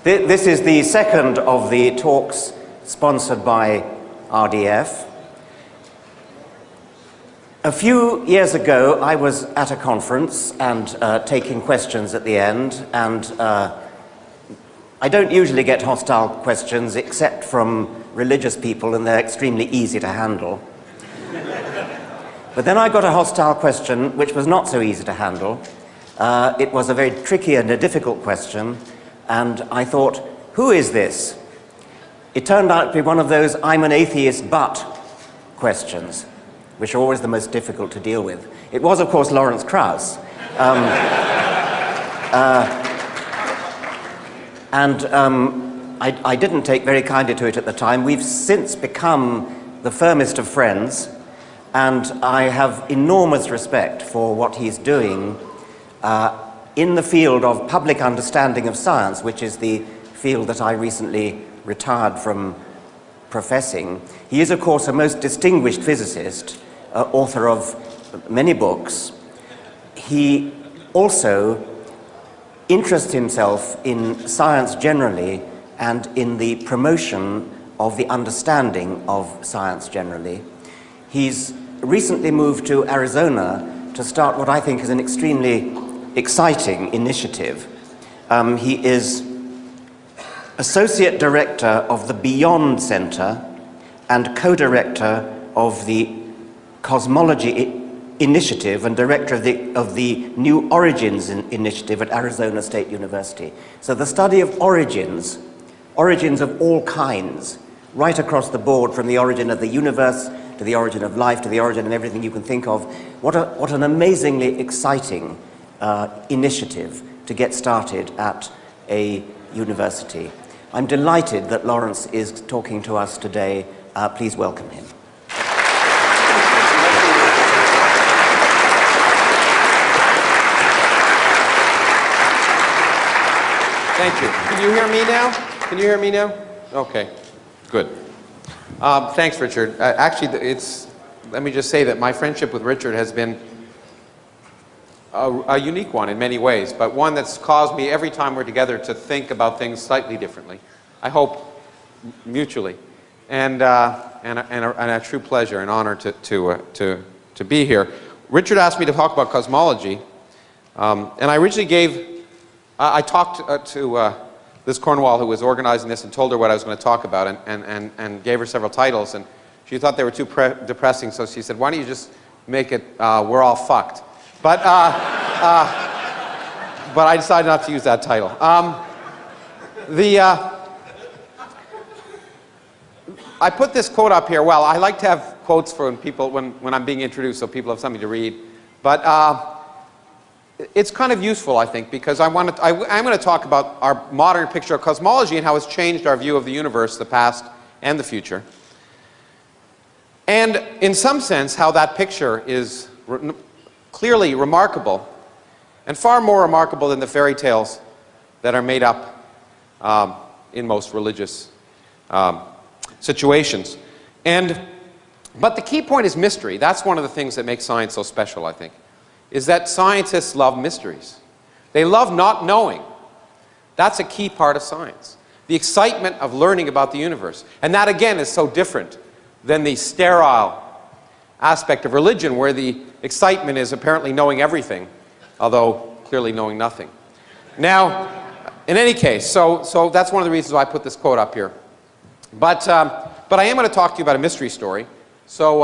This is the second of the talks sponsored by RDF. A few years ago, I was at a conference and taking questions at the end, and I don't usually get hostile questions except from religious people, and they're extremely easy to handle. But then I got a hostile question which was not so easy to handle. It was a very tricky and a difficult question, and I thought, who is this? It turned out to be one of those "I'm an atheist but" questions, which are always the most difficult to deal with. It was, of course, Lawrence Krauss. I didn't take very kindly to it at the time. We've since become the firmest of friends, and I have enormous respect for what he's doing in the field of public understanding of science, which is the field that I recently retired from professing. He is, of course, a most distinguished physicist, author of many books. He also interests himself in science generally and in the promotion of the understanding of science generally. He's recently moved to Arizona to start what I think is an extremely exciting initiative. He is Associate Director of the Beyond Center and co-director of the Cosmology Initiative and director of the New Origins Initiative at Arizona State University. So the study of origins of all kinds, right across the board, from the origin of the universe to the origin of life to the origin of everything you can think of. What an amazingly exciting initiative to get started at a university. I'm delighted that Lawrence is talking to us today. Please welcome him. Thank you. Can you hear me now? Can you hear me now? Okay, good. Thanks, Richard. Actually, let me just say that my friendship with Richard has been a unique one in many ways, but one that's caused me every time we're together to think about things slightly differently. I hope mutually, and a true pleasure and honor to be here. Richard asked me to talk about cosmology, and I originally I talked to Liz Cornwall, who was organizing this, and told her what I was going to talk about, and gave her several titles, and she thought they were too depressing, so she said, why don't you just make it We're All Fucked? But I decided not to use that title. I put this quote up here. Well, I like to have quotes for people when I'm being introduced, so people have something to read. But it's kind of useful, I think, because I'm going to talk about our modern picture of cosmology and how it's changed our view of the universe, the past and the future. And in some sense, how that picture is clearly remarkable, and far more remarkable than the fairy tales that are made up in most religious situations. But the key point is mystery. That's one of the things that makes science so special, I think, is that scientists love mysteries. They love not knowing. That's a key part of science. The excitement of learning about the universe. And that, again, is so different than the sterile aspect of religion, where the excitement is apparently knowing everything, although clearly knowing nothing. Now, in any case, so that's one of the reasons why I put this quote up here. But I am going to talk to you about a mystery story. So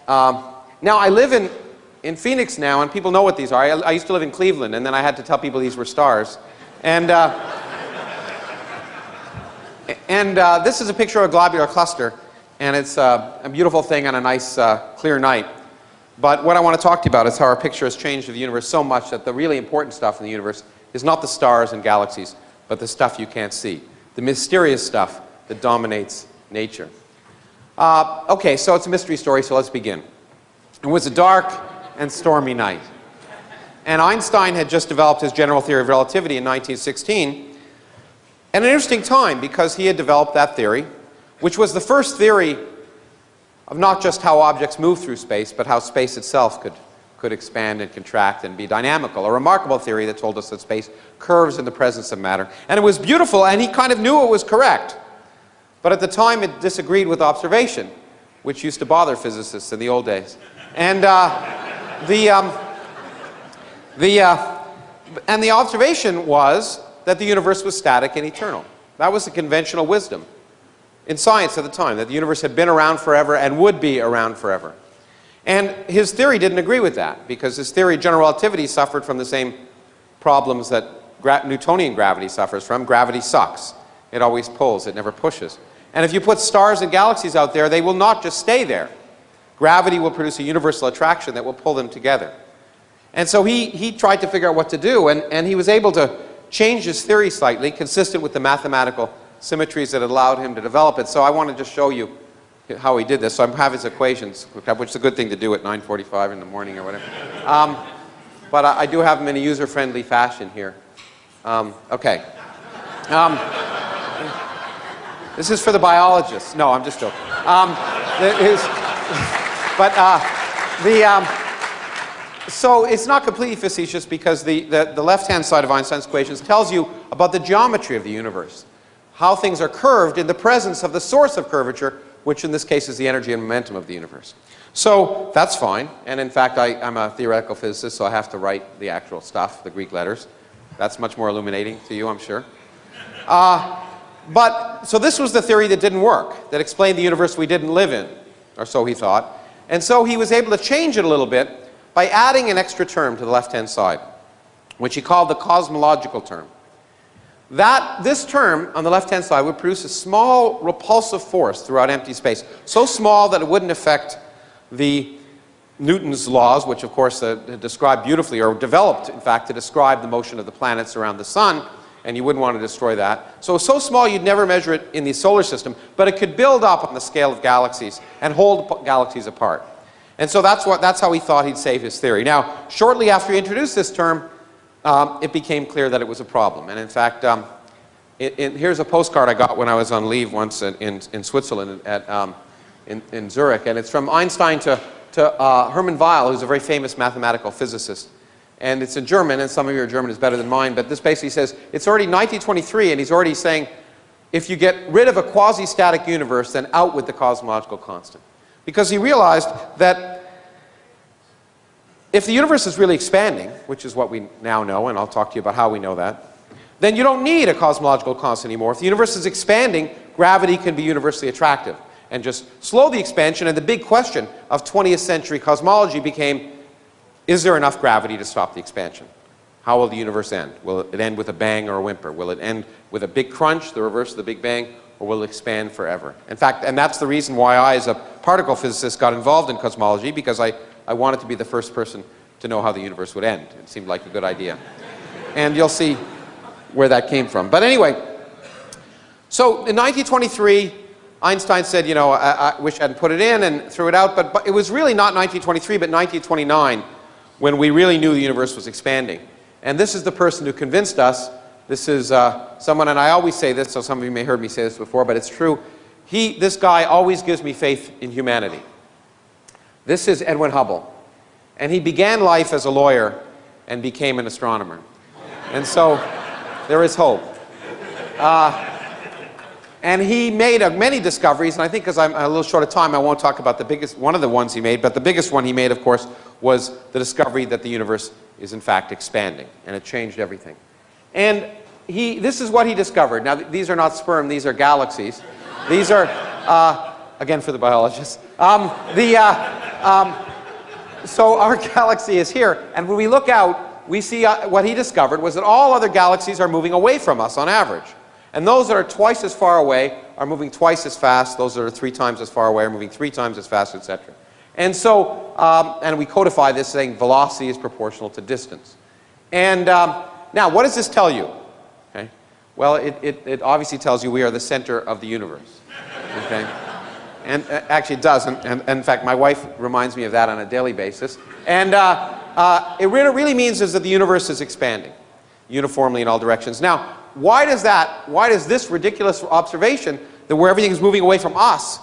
now I live in Phoenix now, and people know what these are. I used to live in Cleveland, and then I had to tell people these were stars. And this is a picture of a globular cluster, and it's a beautiful thing on a nice clear night. But what I want to talk to you about is how our picture has changed of the universe so much that the really important stuff in the universe is not the stars and galaxies, but the stuff you can't see, the mysterious stuff that dominates nature. Okay, so it's a mystery story, so let's begin. It was a dark and stormy night, and Einstein had just developed his general theory of relativity in 1916, and an interesting time, because he had developed that theory, which was the first theory of not just how objects move through space, but how space itself could could expand and contract and be dynamical. A remarkable theory that told us that space curves in the presence of matter. And it was beautiful, and he kind of knew it was correct. But at the time, it disagreed with observation, which used to bother physicists in the old days. And the observation was that the universe was static and eternal. That was the conventional wisdom in science at the time, that the universe had been around forever and would be around forever. And his theory didn't agree with that, because his theory, general relativity, suffered from the same problems that Newtonian gravity suffers from. Gravity sucks. It always pulls, it never pushes. And if you put stars and galaxies out there, they will not just stay there. Gravity will produce a universal attraction that will pull them together. And so he tried to figure out what to do, and he was able to change his theory slightly, consistent with the mathematical symmetries that allowed him to develop it. So I want to just show you how he did this. So I have his equations, which is a good thing to do at 9:45 in the morning or whatever. But I do have them in a user-friendly fashion here. Okay. This is for the biologists. No, I'm just joking. So it's not completely facetious, because the left-hand side of Einstein's equations tells you about the geometry of the universe, how things are curved in the presence of the source of curvature, which in this case is the energy and momentum of the universe. So that's fine. And in fact, I'm a theoretical physicist, so I have to write the actual stuff, the Greek letters. That's much more illuminating to you, I'm sure. So this was the theory that didn't work, that explained the universe we didn't live in, or so he thought. And so he was able to change it a little bit by adding an extra term to the left-hand side, which he called the cosmological term. This term on the left-hand side would produce a small repulsive force throughout empty space, so small that it wouldn't affect the Newton's laws, which of course describe beautifully, or developed in fact to describe the motion of the planets around the sun, and you wouldn't want to destroy that. So small you'd never measure it in the solar system, but it could build up on the scale of galaxies and hold galaxies apart. And so that's how he thought he'd save his theory. Now, shortly after he introduced this term, it became clear that it was a problem. And in fact, here's a postcard I got when I was on leave once in Switzerland, in Zurich. And it's from Einstein to Hermann Weyl, who's a very famous mathematical physicist. And it's in German, and some of your German is better than mine. But this basically says, it's already 1923, and he's already saying, if you get rid of a quasi-static universe, then out with the cosmological constant. Because he realized that if the universe is really expanding, which is what we now know, and I'll talk to you about how we know that, then you don't need a cosmological constant anymore. If the universe is expanding, gravity can be universally attractive and just slow the expansion. And the big question of 20th century cosmology became, is there enough gravity to stop the expansion? How will the universe end? Will it end with a bang or a whimper? Will it end with a big crunch, the reverse of the Big Bang, or will it expand forever? In fact, and that's the reason why I, as a particle physicist, got involved in cosmology, because I wanted to be the first person to know how the universe would end. It seemed like a good idea. And you'll see where that came from. But anyway, so in 1923, Einstein said, you know, I wish I hadn't put it in, and threw it out. But it was really not 1923, but 1929, when we really knew the universe was expanding. And this is the person who convinced us. This is someone, and I always say this, so some of you may have heard me say this before, but it's true. This guy always gives me faith in humanity. This is Edwin Hubble. And he began life as a lawyer and became an astronomer. And so there is hope. And he made many discoveries, and I think because I'm a little short of time, I won't talk about one of the ones he made, but the biggest one he made, of course, was the discovery that the universe is in fact expanding, and it changed everything. And this is what he discovered. Now, these are not sperm, these are galaxies. These are, again for the biologists. So our galaxy is here, and when we look out, we see what he discovered was that all other galaxies are moving away from us on average. And those that are twice as far away are moving twice as fast. Those that are 3 times as far away are moving 3 times as fast, etc. And so, and we codify this saying velocity is proportional to distance. And now, what does this tell you? Okay. Well, it obviously tells you we are the center of the universe. Okay. And actually it does. And in fact, my wife reminds me of that on a daily basis. And it really means is that the universe is expanding uniformly in all directions. Now, why does this ridiculous observation that where everything is moving away from us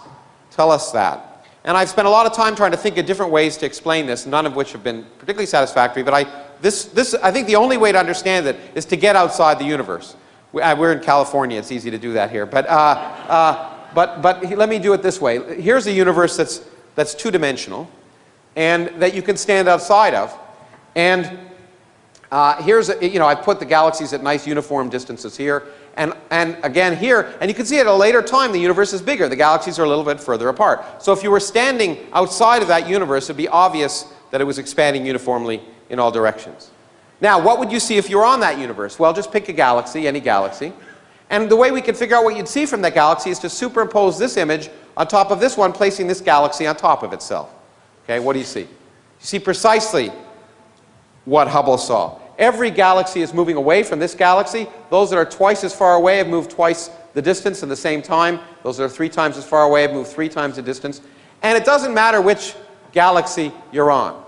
tell us that? And I've spent a lot of time trying to think of different ways to explain this, none of which have been particularly satisfactory. But I think the only way to understand it is to get outside the universe. We're in California, it's easy to do that here. But let me do it this way. Here's a universe that's two-dimensional and that you can stand outside of. And I've put the galaxies at nice uniform distances here. And again here, and you can see at a later time the universe is bigger. The galaxies are a little bit further apart. So if you were standing outside of that universe, it would be obvious that it was expanding uniformly in all directions. Now, what would you see if you were on that universe? Well, just pick a galaxy, any galaxy. And the way we could figure out what you'd see from that galaxy is to superimpose this image on top of this one, placing this galaxy on top of itself. Okay, what do you see? You see precisely what Hubble saw. Every galaxy is moving away from this galaxy. Those that are twice as far away have moved twice the distance in the same time. Those that are 3 times as far away have moved 3 times the distance. And it doesn't matter which galaxy you're on.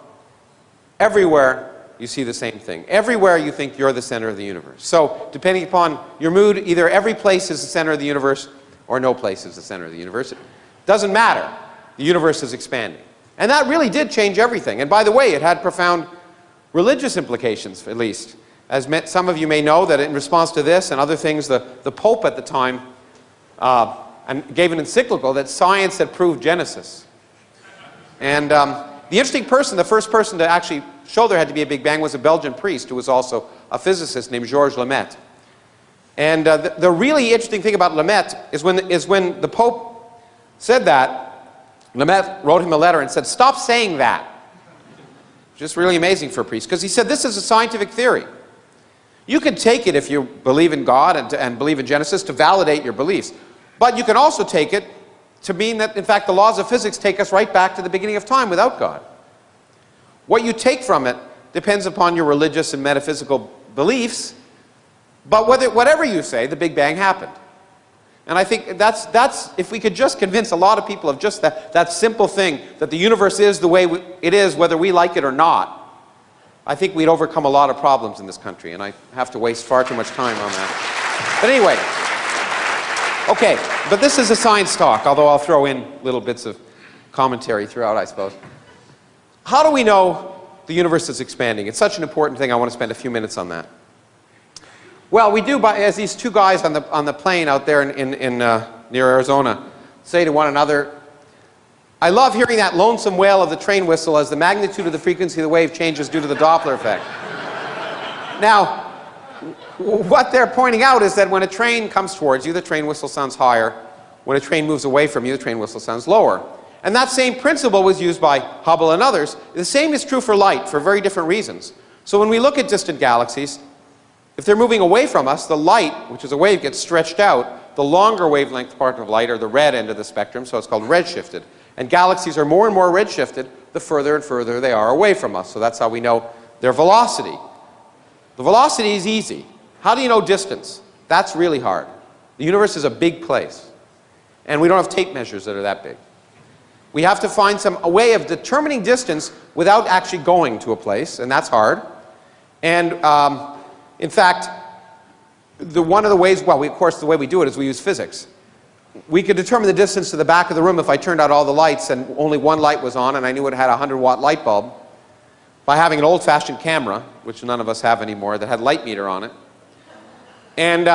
Everywhere you see the same thing. Everywhere you think you're the center of the universe. So depending upon your mood, either every place is the center of the universe or no place is the center of the universe. It doesn't matter. The universe is expanding. And that really did change everything. And by the way, it had profound religious implications, at least. As some of you may know, that in response to this and other things, the Pope at the time gave an encyclical that science had proved Genesis. And the interesting person, the first person to actually show there had to be a Big Bang, was a Belgian priest who was also a physicist named Georges Lemaitre. And the really interesting thing about Lemaitre is when the Pope said that, Lemaitre wrote him a letter and said, "Stop saying that." Just really amazing for a priest, because he said this is a scientific theory. You can take it if you believe in God and believe in Genesis to validate your beliefs. But you can also take it to mean that, in fact, the laws of physics take us right back to the beginning of time without God. What you take from it depends upon your religious and metaphysical beliefs, but whatever you say, the Big Bang happened. And I think that's if we could just convince a lot of people of just that simple thing, that the universe is the way it is, whether we like it or not, I think we'd overcome a lot of problems in this country, and I have to waste far too much time on that. But anyway, okay, but this is a science talk, although I'll throw in little bits of commentary throughout, I suppose. How do we know the universe is expanding? It's such an important thing, I want to spend a few minutes on that. Well, we do, as these two guys on the plane out there near Arizona say to one another, "I love hearing that lonesome wail of the train whistle as the magnitude of the frequency of the wave changes due to the Doppler effect." Now, what they're pointing out is that when a train comes towards you, the train whistle sounds higher. When a train moves away from you, the train whistle sounds lower. And that same principle was used by Hubble and others. The same is true for light for very different reasons. So when we look at distant galaxies, if they're moving away from us, the light, which is a wave, gets stretched out. The longer wavelength part of light, or the red end of the spectrum, so it's called redshifted. And galaxies are more and more redshifted the further and further they are away from us. So that's how we know their velocity. The velocity is easy. How do you know distance? That's really hard. The universe is a big place. And we don't have tape measures that are that big. We have to find a way of determining distance without actually going to a place, and that's hard. And in fact, one of the ways, well, of course, the way we do it is we use physics. We could determine the distance to the back of the room if I turned out all the lights and only one light was on and I knew it had a 100-watt light bulb, by having an old-fashioned camera, which none of us have anymore, that had light meter on it. And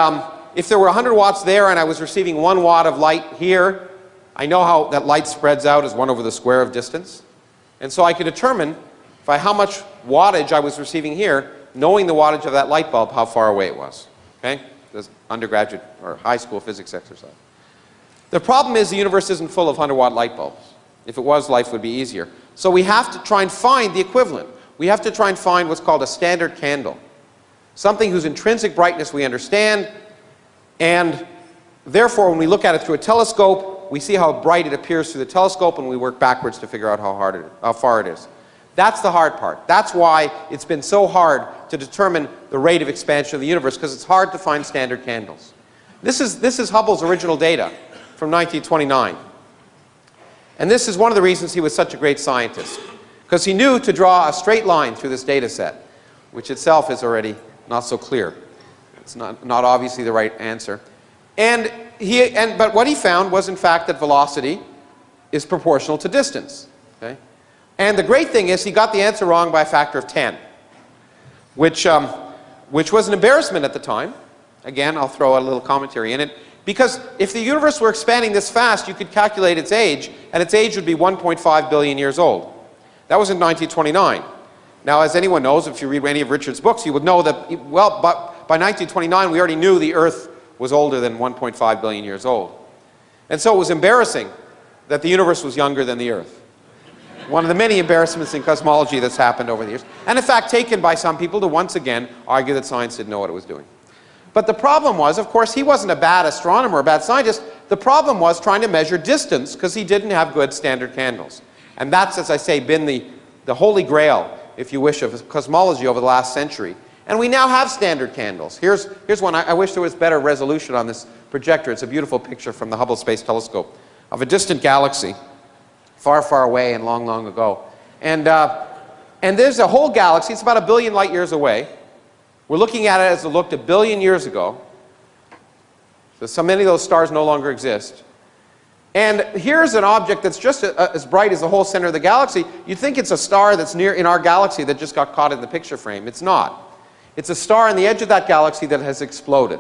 if there were 100 watts there and I was receiving 1 watt of light here, I know how that light spreads out as 1 over the square of distance. And so I could determine by how much wattage I was receiving here, knowing the wattage of that light bulb, how far away it was. Okay? This undergraduate or high school physics exercise. The problem is the universe isn't full of 100-watt light bulbs. If it was, life would be easier. So we have to try and find the equivalent. We have to try and find what's called a standard candle. Something whose intrinsic brightness we understand, and therefore when we look at it through a telescope, we see how bright it appears through the telescope, and we work backwards to figure out how far it is. That's the hard part. That's why it's been so hard to determine the rate of expansion of the universe, because it's hard to find standard candles. This is Hubble's original data from 1929. And this is one of the reasons he was such a great scientist, because he knew to draw a straight line through this data set, which itself is already not so clear. It's not obviously the right answer. But what he found was, in fact, that velocity is proportional to distance. Okay? And the great thing is he got the answer wrong by a factor of 10, which was an embarrassment at the time. Again, I'll throw a little commentary in it. Because if the universe were expanding this fast, you could calculate its age, and its age would be 1.5 billion years old. That was in 1929. Now, as anyone knows, if you read any of Richard's books, you would know that, well, by 1929, we already knew the Earth was older than 1.5 billion years old. And so it was embarrassing that the universe was younger than the Earth. One of the many embarrassments in cosmology that's happened over the years. And in fact, taken by some people to once again argue that science didn't know what it was doing. But the problem was, of course, he wasn't a bad astronomer or a bad scientist. The problem was trying to measure distance because he didn't have good standard candles. And that's, as I say, been the holy grail, if you wish, of cosmology over the last century. And we now have standard candles. Here's one. I wish there was better resolution on this projector. It's a beautiful picture from the Hubble Space Telescope of a distant galaxy far, far away and long, long ago. And there's a whole galaxy. It's about 1 billion light years away. We're looking at it as it looked 1 billion years ago. So many of those stars no longer exist. And here's an object that's just as bright as the whole center of the galaxy. You'd think it's a star that's near in our galaxy that just got caught in the picture frame. It's not. It's a star on the edge of that galaxy that has exploded.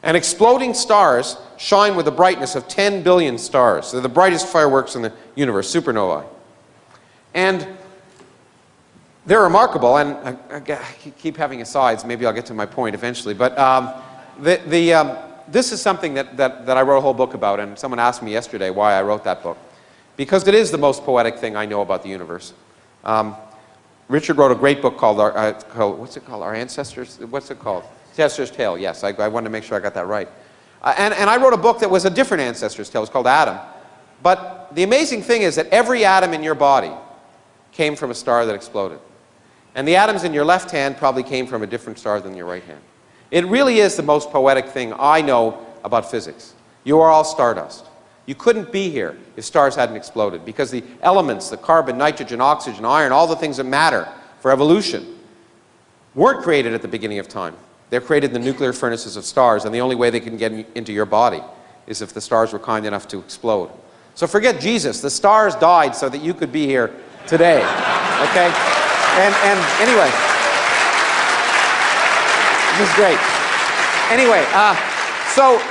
And exploding stars shine with a brightness of 10 billion stars. They're the brightest fireworks in the universe, supernovae. And they're remarkable, and I keep having asides. Maybe I'll get to my point eventually. But this is something that I wrote a whole book about, and someone asked me yesterday why I wrote that book. Because it is the most poetic thing I know about the universe. Richard wrote a great book called, what's it called? Our Ancestors? What's it called? Ancestor's Tale, yes. I wanted to make sure I got that right. And I wrote a book that was a different Ancestor's Tale. It was called Adam. But the amazing thing is that every atom in your body came from a star that exploded. And the atoms in your left hand probably came from a different star than your right hand. It really is the most poetic thing I know about physics. You are all stardust. You couldn't be here if stars hadn't exploded, because the elements, the carbon, nitrogen, oxygen, iron, all the things that matter for evolution weren't created at the beginning of time. They're created in the nuclear furnaces of stars, and the only way they can get into your body is if the stars were kind enough to explode. So forget Jesus. The stars died so that you could be here today. Okay? And anyway, this is great. Anyway, so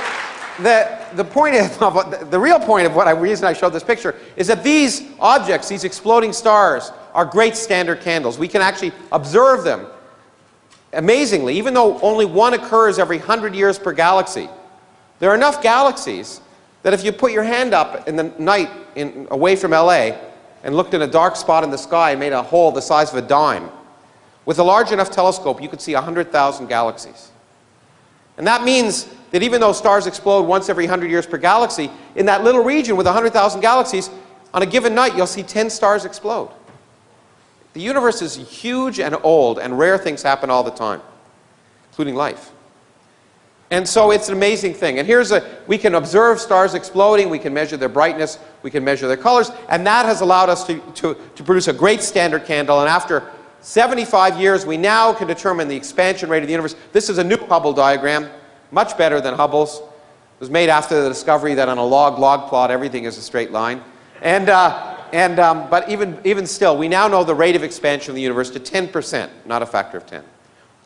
the point of the real point of reason I showed this picture is that these objects, these exploding stars, are great standard candles. We can actually observe them amazingly, even though only one occurs every 100 years per galaxy. There are enough galaxies that if you put your hand up in the night away from LA and looked in a dark spot in the sky and made a hole the size of a dime, with a large enough telescope you could see 100,000 galaxies. And that means that even though stars explode once every 100 years per galaxy, in that little region with 100,000 galaxies, on a given night you'll see 10 stars explode. The universe is huge and old, and rare things happen all the time, including life. And so it's an amazing thing. And we can observe stars exploding, we can measure their brightness, we can measure their colors, and that has allowed us to produce a great standard candle. And after 75 years, we now can determine the expansion rate of the universe. This is a new Hubble diagram, much better than Hubble's. It was made after the discovery that on a log plot everything is a straight line. But even still, we now know the rate of expansion of the universe to 10%, not a factor of 10.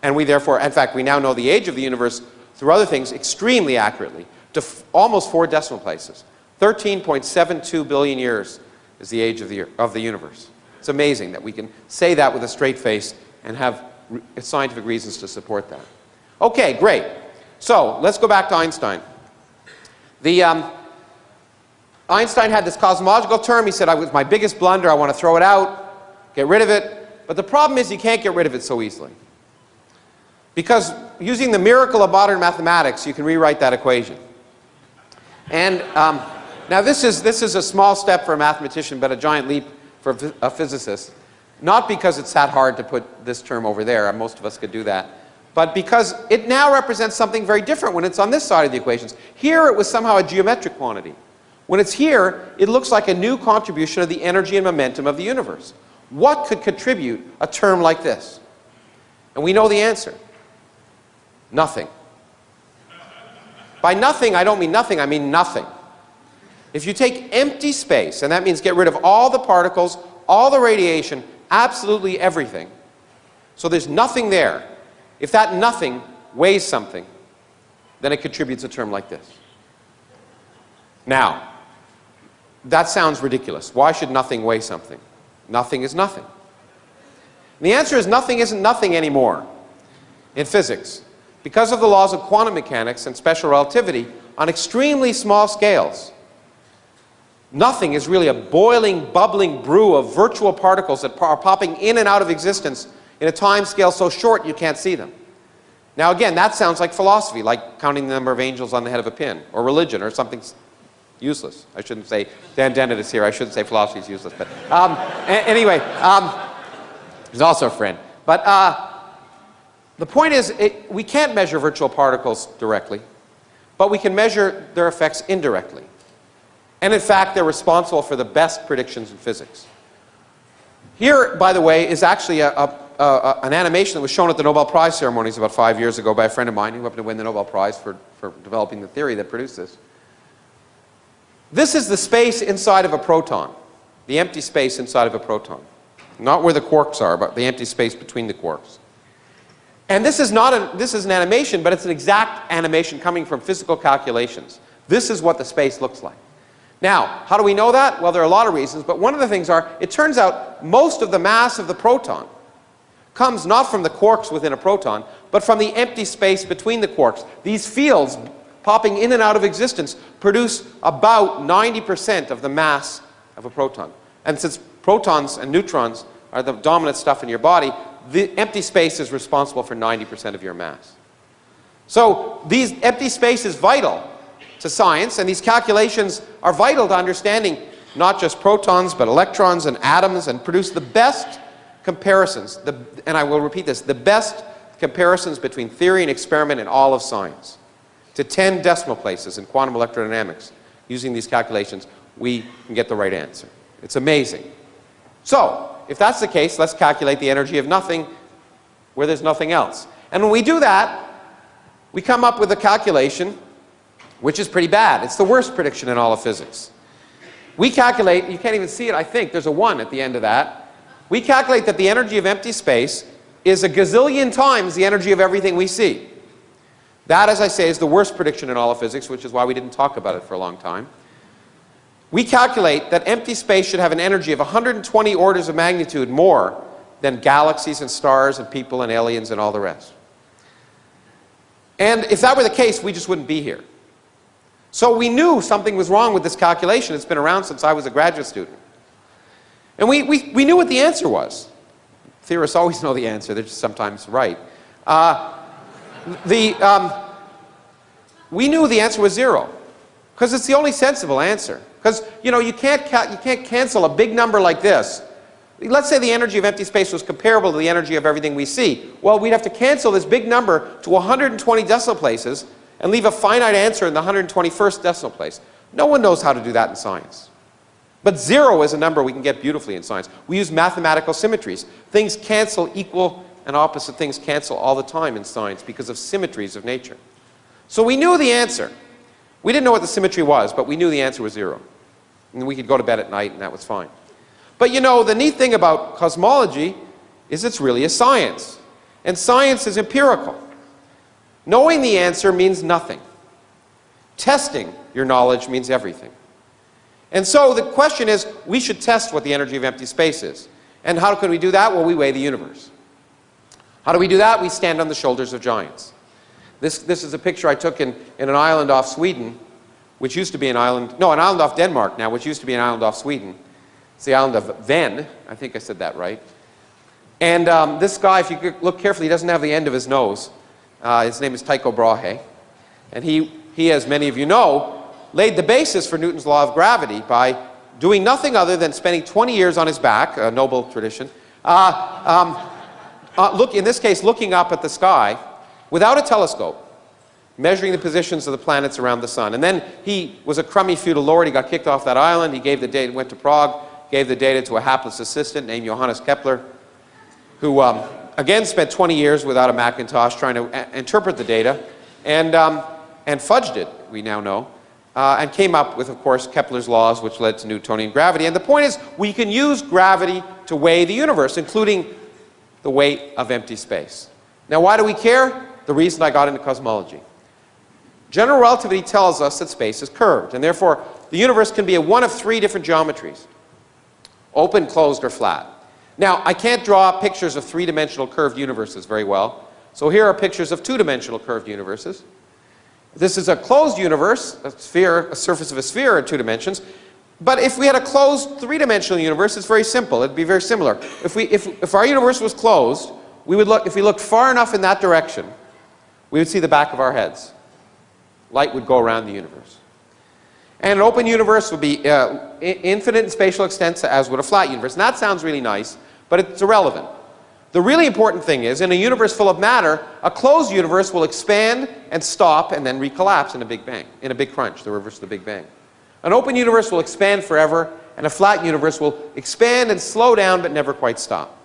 And we therefore, in fact, we now know the age of the universe through other things extremely accurately, to almost 4 decimal places. 13.72 billion years is the age of the universe. It's amazing that we can say that with a straight face and have scientific reasons to support that. Okay, great. So let's go back to Einstein. Einstein had this cosmological term. He said, it was my biggest blunder. I want to throw it out, get rid of it. But the problem is you can't get rid of it so easily. Because using the miracle of modern mathematics, you can rewrite that equation. And now this is a small step for a mathematician, but a giant leap for a physicist. Not because it's that hard to put this term over there. Most of us could do that. But because it now represents something very different when it's on this side of the equations. Here it was somehow a geometric quantity. When it's here, it looks like a new contribution of the energy and momentum of the universe. What could contribute a term like this? And we know the answer. Nothing. By nothing, I don't mean nothing, I mean nothing. If you take empty space, and that means get rid of all the particles, all the radiation, absolutely everything, so there's nothing there, if that nothing weighs something, then it contributes a term like this. Now, that sounds ridiculous. Why should nothing weigh something? Nothing is nothing. And the answer is nothing isn't nothing anymore in physics. Because of the laws of quantum mechanics and special relativity, on extremely small scales, nothing is really a boiling, bubbling brew of virtual particles that are popping in and out of existence in a time scale so short you can't see them. Now again, that sounds like philosophy, like counting the number of angels on the head of a pin, or religion, or something useless. I shouldn't say, Dan Dennett is here, I shouldn't say philosophy is useless, but anyway, he's also a friend. But the point is, we can't measure virtual particles directly, but we can measure their effects indirectly. And in fact, they're responsible for the best predictions in physics. Here, by the way, is actually an animation that was shown at the Nobel Prize ceremonies about 5 years ago by a friend of mine who happened to win the Nobel Prize for developing the theory that produced this. This is the space inside of a proton, the empty space inside of a proton. Not where the quarks are, but the empty space between the quarks. And this is an animation, but it's an exact animation coming from physical calculations. This is what the space looks like. Now, how do we know that? Well, there are a lot of reasons, but one of the things are, it turns out most of the mass of the proton comes not from the quarks within a proton, but from the empty space between the quarks. These fields popping in and out of existence produce about 90% of the mass of a proton. And since protons and neutrons are the dominant stuff in your body, the empty space is responsible for 90% of your mass. So these empty space is vital to science, and these calculations are vital to understanding not just protons, but electrons and atoms, and produce the best comparisons, and I will repeat this, the best comparisons between theory and experiment in all of science. To 10 decimal places in quantum electrodynamics, using these calculations, we can get the right answer. It's amazing. So, if that's the case, let's calculate the energy of nothing where there's nothing else. And when we do that, we come up with a calculation which is pretty bad. It's the worst prediction in all of physics. We calculate, you can't even see it, I think, there's a 1 at the end of that. We calculate that the energy of empty space is a gazillion times the energy of everything we see. That, as I say, is the worst prediction in all of physics, which is why we didn't talk about it for a long time. We calculate that empty space should have an energy of 120 orders of magnitude more than galaxies and stars and people and aliens and all the rest. And if that were the case, we just wouldn't be here. So we knew something was wrong with this calculation. It's been around since I was a graduate student. And we knew what the answer was. Theorists always know the answer. They're just sometimes right. We knew the answer was 0, because it's the only sensible answer. Because, you know, you can't cancel a big number like this. Let's say the energy of empty space was comparable to the energy of everything we see. Well, we'd have to cancel this big number to 120 decimal places and leave a finite answer in the 121st decimal place. No one knows how to do that in science. But 0 is a number we can get beautifully in science. We use mathematical symmetries. Things cancel, equal and opposite things cancel all the time in science because of symmetries of nature. So we knew the answer. We didn't know what the symmetry was, but we knew the answer was 0. And we could go to bed at night and that was fine. But you know, the neat thing about cosmology is it's really a science. And science is empirical. Knowing the answer means nothing. Testing your knowledge means everything. And so the question is, we should test what the energy of empty space is. And how can we do that? Well, we weigh the universe. How do we do that? We stand on the shoulders of giants. This is a picture I took in an island off Sweden, which used to be an island off Denmark now, which used to be an island off Sweden. It's the island of Ven. I think I said that right. And this guy, if you look carefully, he doesn't have the end of his nose. His name is Tycho Brahe. And he, as many of you know, laid the basis for Newton's law of gravity by doing nothing other than spending 20 years on his back, a noble tradition, in this case, looking up at the sky without a telescope, measuring the positions of the planets around the sun. And then he was a crummy feudal lord. He got kicked off that island. He gave the data, went to Prague, gave the data to a hapless assistant named Johannes Kepler, who again spent 20 years without a Macintosh trying to interpret the data and fudged it, we now know. and came up with, of course, Kepler's laws, which led to Newtonian gravity. And the point is, we can use gravity to weigh the universe, including the weight of empty space. Now, why do we care? The reason I got into cosmology. General relativity tells us that space is curved, and therefore the universe can be a one of three different geometries: open, closed, or flat. Now, I can't draw pictures of three-dimensional curved universes very well, so here are pictures of two-dimensional curved universes. This is a closed universe, a sphere, a surface of a sphere in 2 dimensions. But if we had a closed three-dimensional universe, it's very simple. It'd be very similar. If our universe was closed, if we looked far enough in that direction, we would see the back of our heads. Light would go around the universe. And an open universe would be infinite in spatial extent, as would a flat universe. And that sounds really nice, but it's irrelevant. The really important thing is, in a universe full of matter, a closed universe will expand and stop and then recollapse in a big bang, in a big crunch, the reverse of the Big Bang. An open universe will expand forever, and a flat universe will expand and slow down but never quite stop.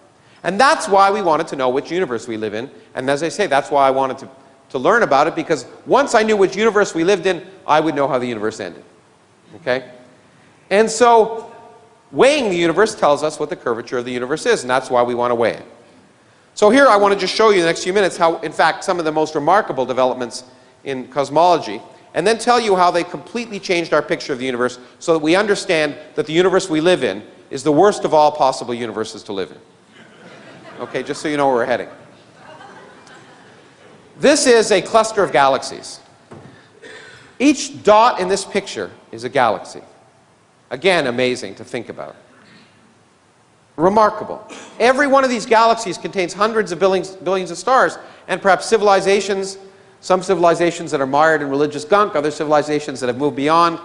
And that's why we wanted to know which universe we live in. And as I say, that's why I wanted to learn about it, because once I knew which universe we lived in, I would know how the universe ended. Okay? And so weighing the universe tells us what the curvature of the universe is, and that's why we want to weigh it. So here I want to just show you in the next few minutes how, in fact, some of the most remarkable developments in cosmology, and then tell you how they completely changed our picture of the universe so that we understand that the universe we live in is the worst of all possible universes to live in. Okay, just so you know where we're heading. This is a cluster of galaxies. Each dot in this picture is a galaxy. Again, amazing to think about. Remarkable. Every one of these galaxies contains hundreds of billions of stars, and perhaps civilizations, some civilizations that are mired in religious gunk, other civilizations that have moved beyond,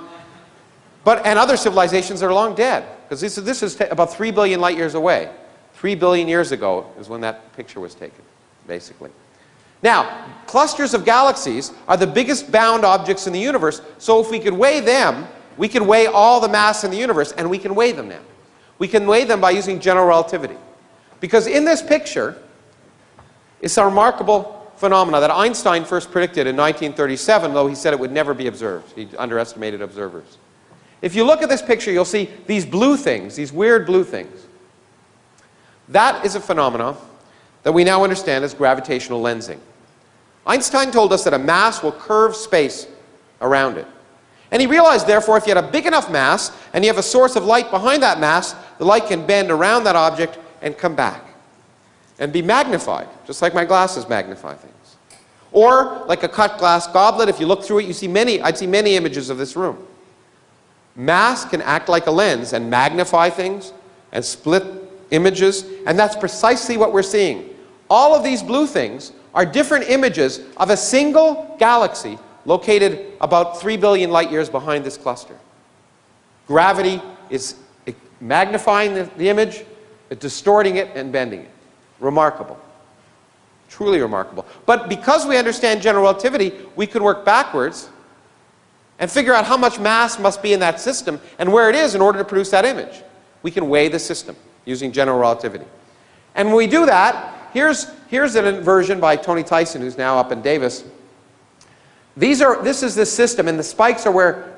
and other civilizations that are long dead, because this is about 3 billion light years away. 3 billion years ago is when that picture was taken, basically. Now, clusters of galaxies are the biggest bound objects in the universe, so if we could weigh them, we could weigh all the mass in the universe, and we can weigh them now. We can weigh them by using general relativity. Because in this picture is a remarkable phenomena that Einstein first predicted in 1937, though he said it would never be observed. He underestimated observers. If you look at this picture, you'll see these blue things, these weird blue things. That is a phenomenon that we now understand as gravitational lensing. Einstein told us that a mass will curve space around it. And he realized, therefore, if you had a big enough mass and you have a source of light behind that mass, the light can bend around that object and come back and be magnified, just like my glasses magnify things. Or, like a cut glass goblet, if you look through it, I'd see many images of this room. Mass can act like a lens and magnify things and split images, and that's precisely what we're seeing. All of these blue things are different images of a single galaxy located about 3 billion light years behind this cluster. Gravity is magnifying the image, distorting it, and bending it. Remarkable. Truly remarkable. But because we understand general relativity, we can work backwards and figure out how much mass must be in that system and where it is in order to produce that image. We can weigh the system using general relativity. And when we do that, here's an inversion by Tony Tyson, who's now up in Davis. This is the system, and the spikes are where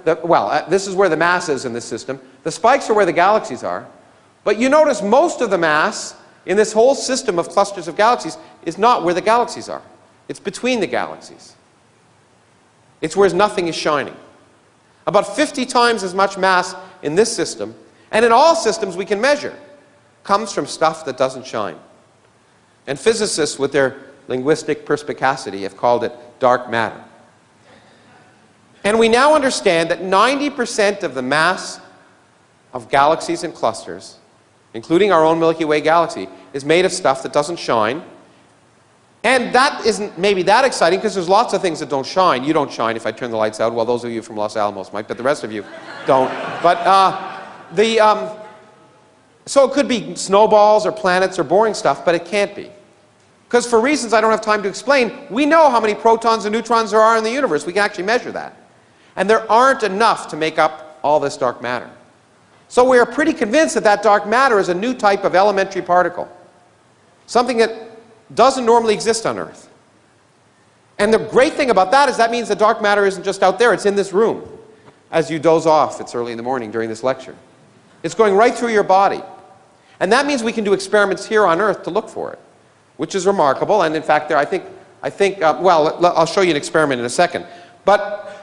this is where the mass is in this system. The spikes are where the galaxies are. But you notice most of the mass in this whole system of clusters of galaxies is not where the galaxies are. It's between the galaxies. It's where nothing is shining. About 50 times as much mass in this system, and in all systems we can measure, comes from stuff that doesn't shine. And physicists, with their linguistic perspicacity, have called it dark matter. And we now understand that 90% of the mass of galaxies and clusters, including our own Milky Way galaxy, is made of stuff that doesn't shine. And that isn't maybe that exciting, because there's lots of things that don't shine. You don't shine if I turn the lights out. Well, those of you from Los Alamos might, but the rest of you don't. But so it could be snowballs or planets or boring stuff, but it can't be. Because for reasons I don't have time to explain, we know how many protons and neutrons there are in the universe. We can actually measure that. And there aren't enough to make up all this dark matter. So we are pretty convinced that that dark matter is a new type of elementary particle. Something that doesn't normally exist on Earth. And the great thing about that is that means the dark matter isn't just out there, it's in this room. as you doze off. It's early in the morning during this lecture. It's going right through your body. And that means we can do experiments here on Earth to look for it, which is remarkable. And in fact, I think well, I'll show you an experiment in a second. But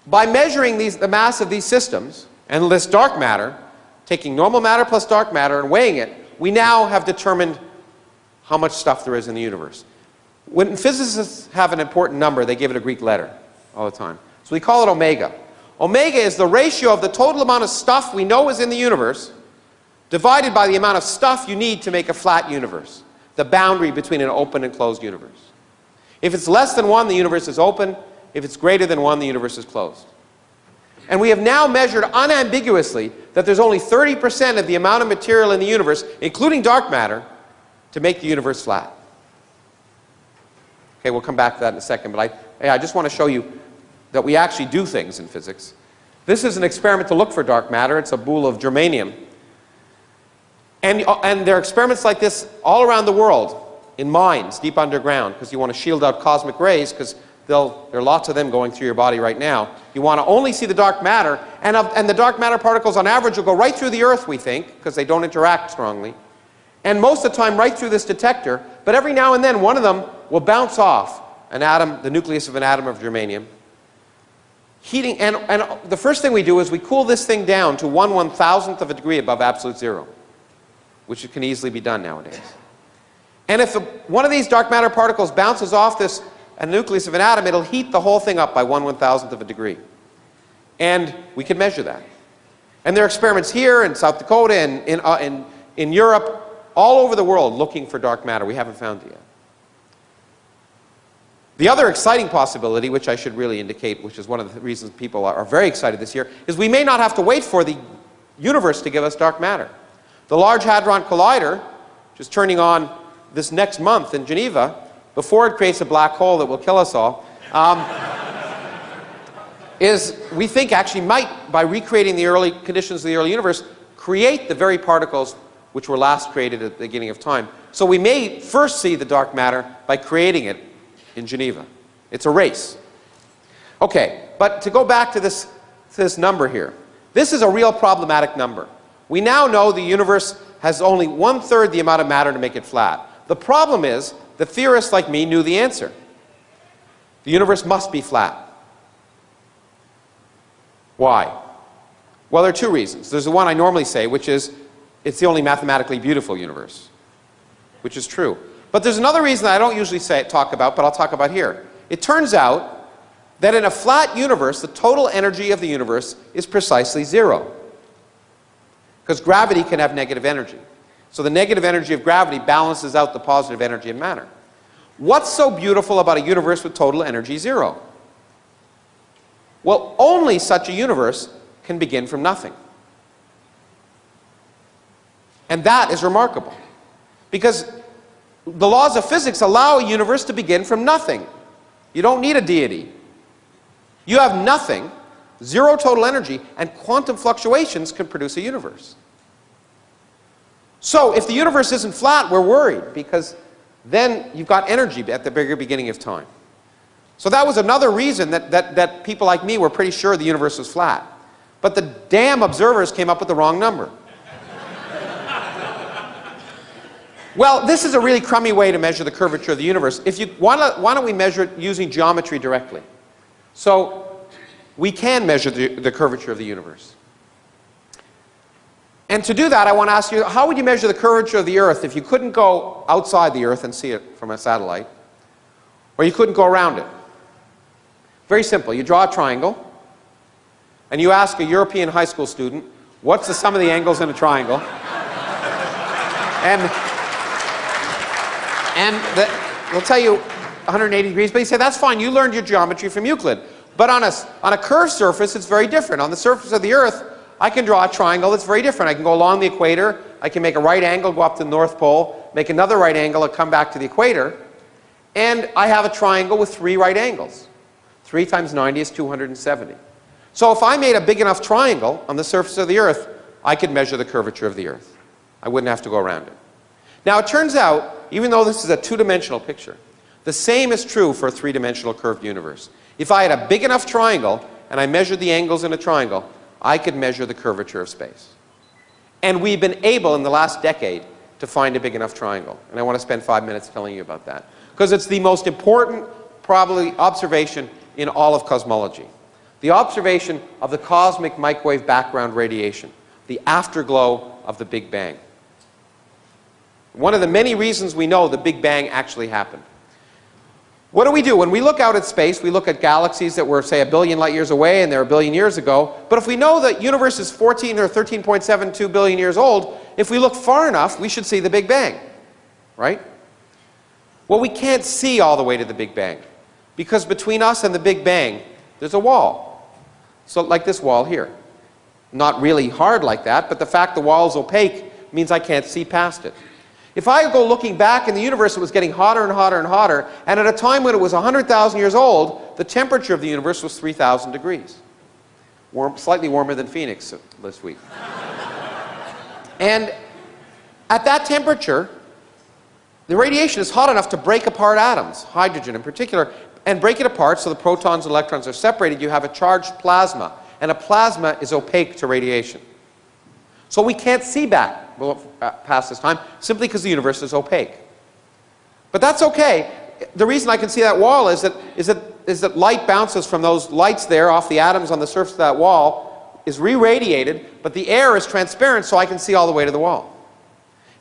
by measuring the mass of these systems and this dark matter, taking normal matter plus dark matter and weighing it, we now have determined how much stuff there is in the universe. When physicists have an important number, they give it a Greek letter all the time. So we call it omega. Omega is the ratio of the total amount of stuff we know is in the universe divided by the amount of stuff you need to make a flat universe, the boundary between an open and closed universe. If it's less than 1, the universe is open. If it's greater than 1, the universe is closed. And we have now measured unambiguously that there's only 30% of the amount of material in the universe, including dark matter, to make the universe flat. Okay, we'll come back to that in a second, but I just want to show you that we actually do things in physics. This is an experiment to look for dark matter. It's a boule of germanium. And there are experiments like this all around the world, in mines, deep underground, because you want to shield out cosmic rays, because there are lots of them going through your body right now. You want to only see the dark matter, and the dark matter particles on average will go right through the Earth, we think, because they don't interact strongly. And most of the time right through this detector, but every now and then one of them will bounce off an atom, the nucleus of an atom of germanium. Heating, and the first thing we do is we cool this thing down to 1/1000th of a degree above absolute zero, which can easily be done nowadays. And if one of these dark matter particles bounces off this nucleus of an atom, it'll heat the whole thing up by 1/1000th of a degree. And we can measure that. And there are experiments here in South Dakota and in Europe, all over the world, looking for dark matter. We haven't found it yet. The other exciting possibility, which I should really indicate, which is one of the reasons people are very excited this year, is we may not have to wait for the universe to give us dark matter. The Large Hadron Collider, which is turning on this next month in Geneva, before it creates a black hole that will kill us all, we think actually might, by recreating the early conditions of the early universe, create the very particles which were last created at the beginning of time. So we may first see the dark matter by creating it in Geneva. It's a race. Okay, but to go back to this number here, this is a real problematic number. We now know the universe has only 1/3 the amount of matter to make it flat. The problem is that theorists like me knew the answer. The universe must be flat. Why? Well, there are two reasons. There's the one I normally say, which is it's the only mathematically beautiful universe, which is true. But there's another reason that I don't usually talk about, but I'll talk about here. It turns out that in a flat universe, the total energy of the universe is precisely zero, because gravity can have negative energy. So the negative energy of gravity balances out the positive energy of matter. What's so beautiful about a universe with total energy zero? Well, only such a universe can begin from nothing. And that is remarkable, because the laws of physics allow a universe to begin from nothing. You don't need a deity. You have nothing, zero total energy, and quantum fluctuations can produce a universe. So if the universe isn't flat, we're worried, because then you've got energy at the very beginning of time. So that was another reason that people like me were pretty sure the universe was flat. But the damn observers came up with the wrong number. Well, this is a really crummy way to measure the curvature of the universe. Why don't we measure it using geometry directly? So we can measure the curvature of the universe. And to do that, I want to ask you, how would you measure the curvature of the Earth if you couldn't go outside the Earth and see it from a satellite, or you couldn't go around it? Very simple. You draw a triangle, and you ask a European high school student, what's the sum of the angles in a triangle? And they'll tell you 180 degrees, but you say, that's fine, you learned your geometry from Euclid. But on a curved surface, it's very different. On the surface of the Earth, I can draw a triangle that's very different. I can go along the equator, I can make a right angle, go up to the North Pole, make another right angle, and come back to the equator, and I have a triangle with 3 right angles. 3 times 90 is 270. So if I made a big enough triangle on the surface of the Earth, I could measure the curvature of the Earth. I wouldn't have to go around it. Now, it turns out, even though this is a 2-dimensional picture, the same is true for a 3-dimensional curved universe. If I had a big enough triangle and I measured the angles in a triangle, I could measure the curvature of space. And we've been able in the last decade to find a big enough triangle. And I want to spend 5 minutes telling you about that. Because it's the most important, probably, observation in all of cosmology. The observation of the cosmic microwave background radiation, the afterglow of the Big Bang. One of the many reasons we know the Big Bang actually happened. What do we do? When we look out at space, we look at galaxies that were, say, 1 billion light years away and they're 1 billion years ago. But if we know the universe is 14 or 13.72 billion years old, if we look far enough, we should see the Big Bang, right? Well, we can't see all the way to the Big Bang because between us and the Big Bang, there's a wall. So like this wall here. Not really hard like that, but the fact the wall is opaque means I can't see past it. If I go looking back in the universe, it was getting hotter and hotter and hotter, and at a time when it was 100,000 years old, the temperature of the universe was 3,000 degrees. Slightly warmer than Phoenix this week. And at that temperature, the radiation is hot enough to break apart atoms, hydrogen in particular, and break it apart so the protons and electrons are separated. You have a charged plasma, and a plasma is opaque to radiation. So we can't see back past this time simply because the universe is opaque. But that's okay. The reason I can see that wall is that light bounces from those lights there off the atoms on the surface of that wall, is re-radiated, but the air is transparent so I can see all the way to the wall.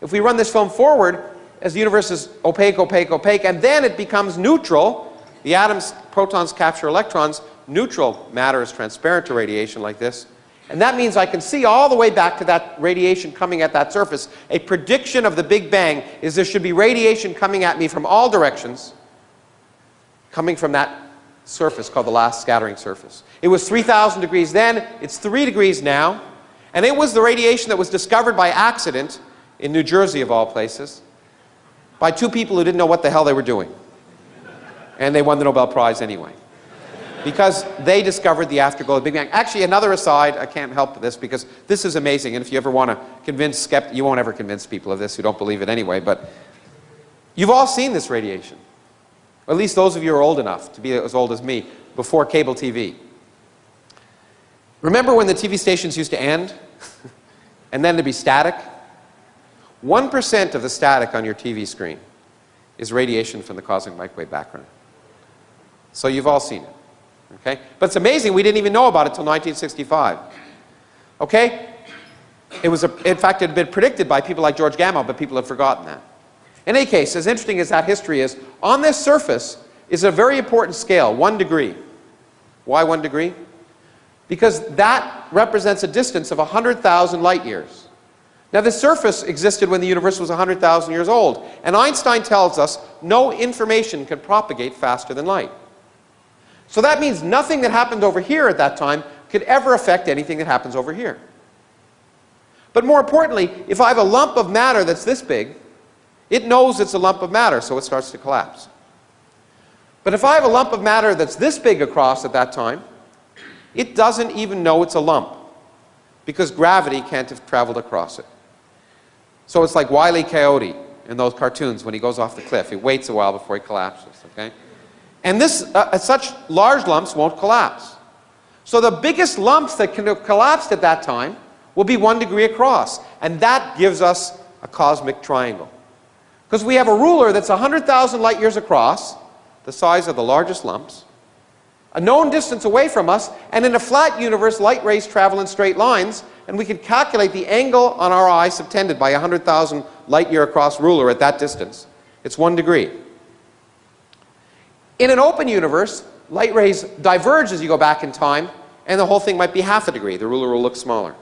If we run this film forward, as the universe is opaque, opaque, opaque, and then it becomes neutral, the atoms, protons capture electrons, neutral matter is transparent to radiation like this, and that means I can see all the way back to that radiation coming at that surface. A prediction of the Big Bang is there should be radiation coming at me from all directions, coming from that surface called the last scattering surface. It was 3,000 degrees then, it's 3 degrees now, and it was the radiation that was discovered by accident in New Jersey, of all places, by 2 people who didn't know what the hell they were doing. And they won the Nobel Prize anyway. Because they discovered the afterglow of the Big Bang. Actually, another aside, I can't help this because this is amazing, and if you ever want to convince skeptics, you won't ever convince people of this who don't believe it anyway, but you've all seen this radiation. Or at least those of you who are old enough to be as old as me, before cable TV. Remember when the TV stations used to end? And then there'd be static? 1% of the static on your TV screen is radiation from the cosmic microwave background. So you've all seen it. Okay? But it's amazing we didn't even know about it until 1965. Okay? In fact, it had been predicted by people like George Gamow, but people have forgotten that. In any case, as interesting as that history is, on this surface is a very important scale, 1 degree. Why 1 degree? Because that represents a distance of 100,000 light years. Now, this surface existed when the universe was 100,000 years old, and Einstein tells us no information can propagate faster than light. So that means nothing that happened over here at that time could ever affect anything that happens over here. But more importantly, if I have a lump of matter that's this big, it knows it's a lump of matter, so it starts to collapse. But if I have a lump of matter that's this big across at that time, it doesn't even know it's a lump, because gravity can't have traveled across it. So it's like Wile E. Coyote in those cartoons when he goes off the cliff. He waits a while before he collapses, okay? And such large lumps won't collapse. So the biggest lumps that can have collapsed at that time will be 1 degree across. And that gives us a cosmic triangle. Because we have a ruler that's 100,000 light years across, the size of the largest lumps, a known distance away from us, and in a flat universe, light rays travel in straight lines, and we can calculate the angle on our eye subtended by a 100,000 light year across ruler at that distance. It's 1 degree. In an open universe, light rays diverge as you go back in time, and the whole thing might be ½ a degree. The ruler will look smaller.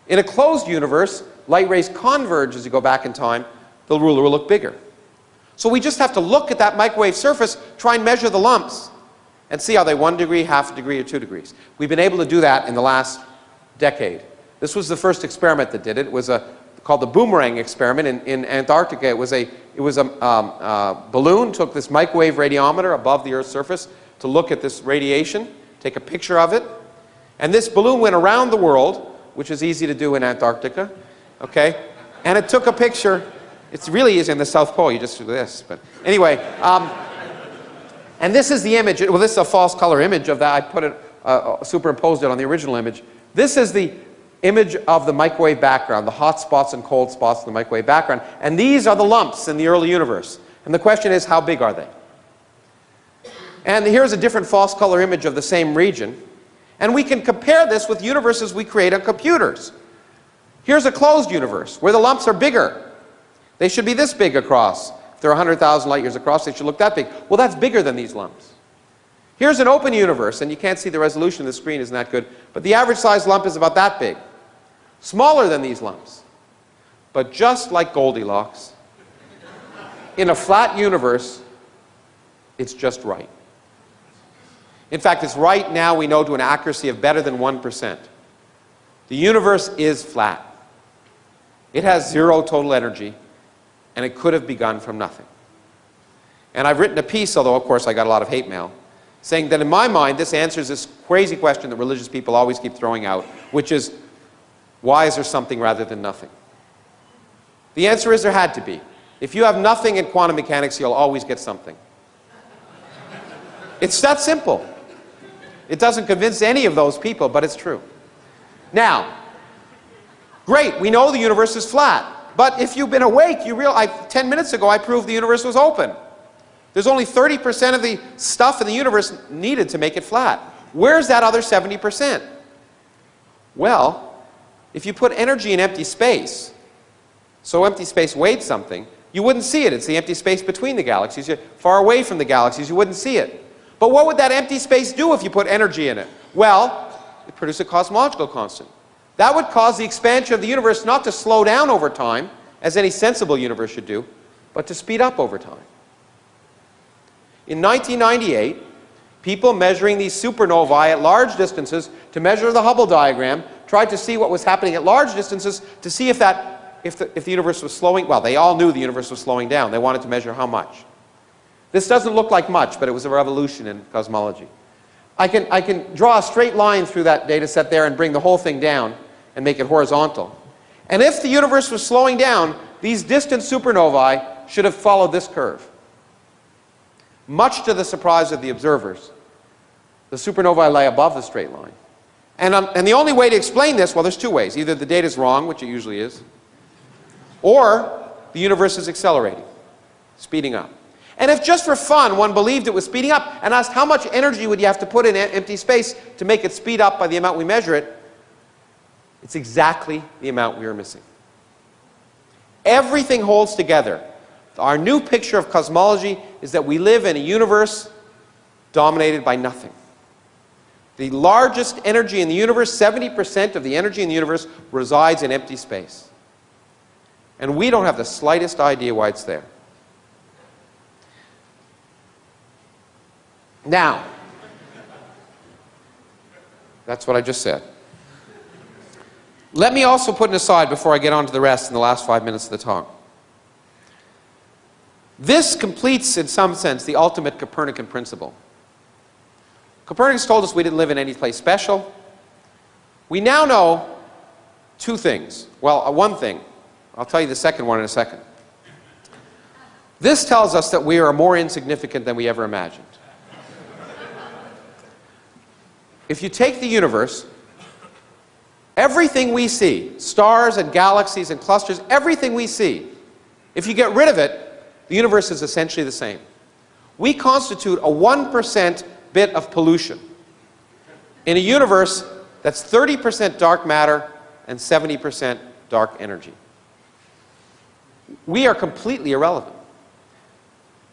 In a closed universe, light rays converge as you go back in time. The ruler will look bigger. So we just have to look at that microwave surface, try and measure the lumps, and see are they 1 degree, ½ a degree, or 2 degrees. We've been able to do that in the last decade. This was the first experiment that did it. It was called the boomerang experiment in Antarctica. It was a balloon, took this microwave radiometer above the Earth's surface to look at this radiation, take a picture of it, and this balloon went around the world, which is easy to do in Antarctica, okay? And it took a picture. It really is in the South Pole. You just do this, but anyway. And this is the image. Well, this is a false color image of that. I put it superimposed it on the original image. This is the image of the microwave background, the hot spots and cold spots in the microwave background. And these are the lumps in the early universe. And the question is, how big are they? And here's a different false color image of the same region. And we can compare this with universes we create on computers. Here's a closed universe where the lumps are bigger. They should be this big across. If they're 100,000 light years across, they should look that big. Well, that's bigger than these lumps. Here's an open universe, and you can't see the resolution of the screen isn't that good, but the average size lump is about that big. Smaller than these lumps. But just like Goldilocks, in a flat universe, it's just right. In fact, it's right now, we know, to an accuracy of better than 1%. The universe is flat. It has zero total energy, and it could have begun from nothing. And I've written a piece, although of course I got a lot of hate mail, saying that in my mind this answers this crazy question that religious people always keep throwing out, which is, why is there something rather than nothing? The answer is there had to be. If you have nothing in quantum mechanics, you'll always get something. It's that simple. It doesn't convince any of those people, but it's true. Now, great, we know the universe is flat. But if you've been awake, you realize, 10 minutes ago I proved the universe was open. There's only 30% of the stuff in the universe needed to make it flat. Where's that other 70%? Well, if you put energy in empty space, so empty space weighed something, you wouldn't see it. It's the empty space between the galaxies. You're far away from the galaxies, you wouldn't see it. But what would that empty space do if you put energy in it? Well, it produces a cosmological constant. That would cause the expansion of the universe not to slow down over time, as any sensible universe should do, but to speed up over time. In 1998, people measuring these supernovae at large distances to measure the Hubble diagram tried to see what was happening at large distances to see if the universe was slowing. Well, they all knew the universe was slowing down. They wanted to measure how much. This doesn't look like much, but it was a revolution in cosmology. I can draw a straight line through that data set there and bring the whole thing down and make it horizontal. And if the universe was slowing down, these distant supernovae should have followed this curve. Much to the surprise of the observers, the supernovae lay above the straight line. And the only way to explain this, well, there's two ways. Either the data is wrong, which it usually is, or the universe is accelerating, speeding up. And if just for fun one believed it was speeding up and asked how much energy would you have to put in empty space to make it speed up by the amount we measure it, it's exactly the amount we are missing. Everything holds together. Our new picture of cosmology is that we live in a universe dominated by nothing. The largest energy in the universe, 70% of the energy in the universe, resides in empty space. And we don't have the slightest idea why it's there. Now, that's what I just said. Let me also put an aside before I get on to the rest in the last 5 minutes of the talk. This completes, in some sense, the ultimate Copernican principle. Copernicus told us we didn't live in any place special. We now know two things. Well, one thing. I'll tell you the second one in a second. This tells us that we are more insignificant than we ever imagined. If you take the universe, everything we see, stars and galaxies and clusters, everything we see, if you get rid of it, the universe is essentially the same. We constitute a 1% bit of pollution in a universe that's 30% dark matter and 70% dark energy. We are completely irrelevant.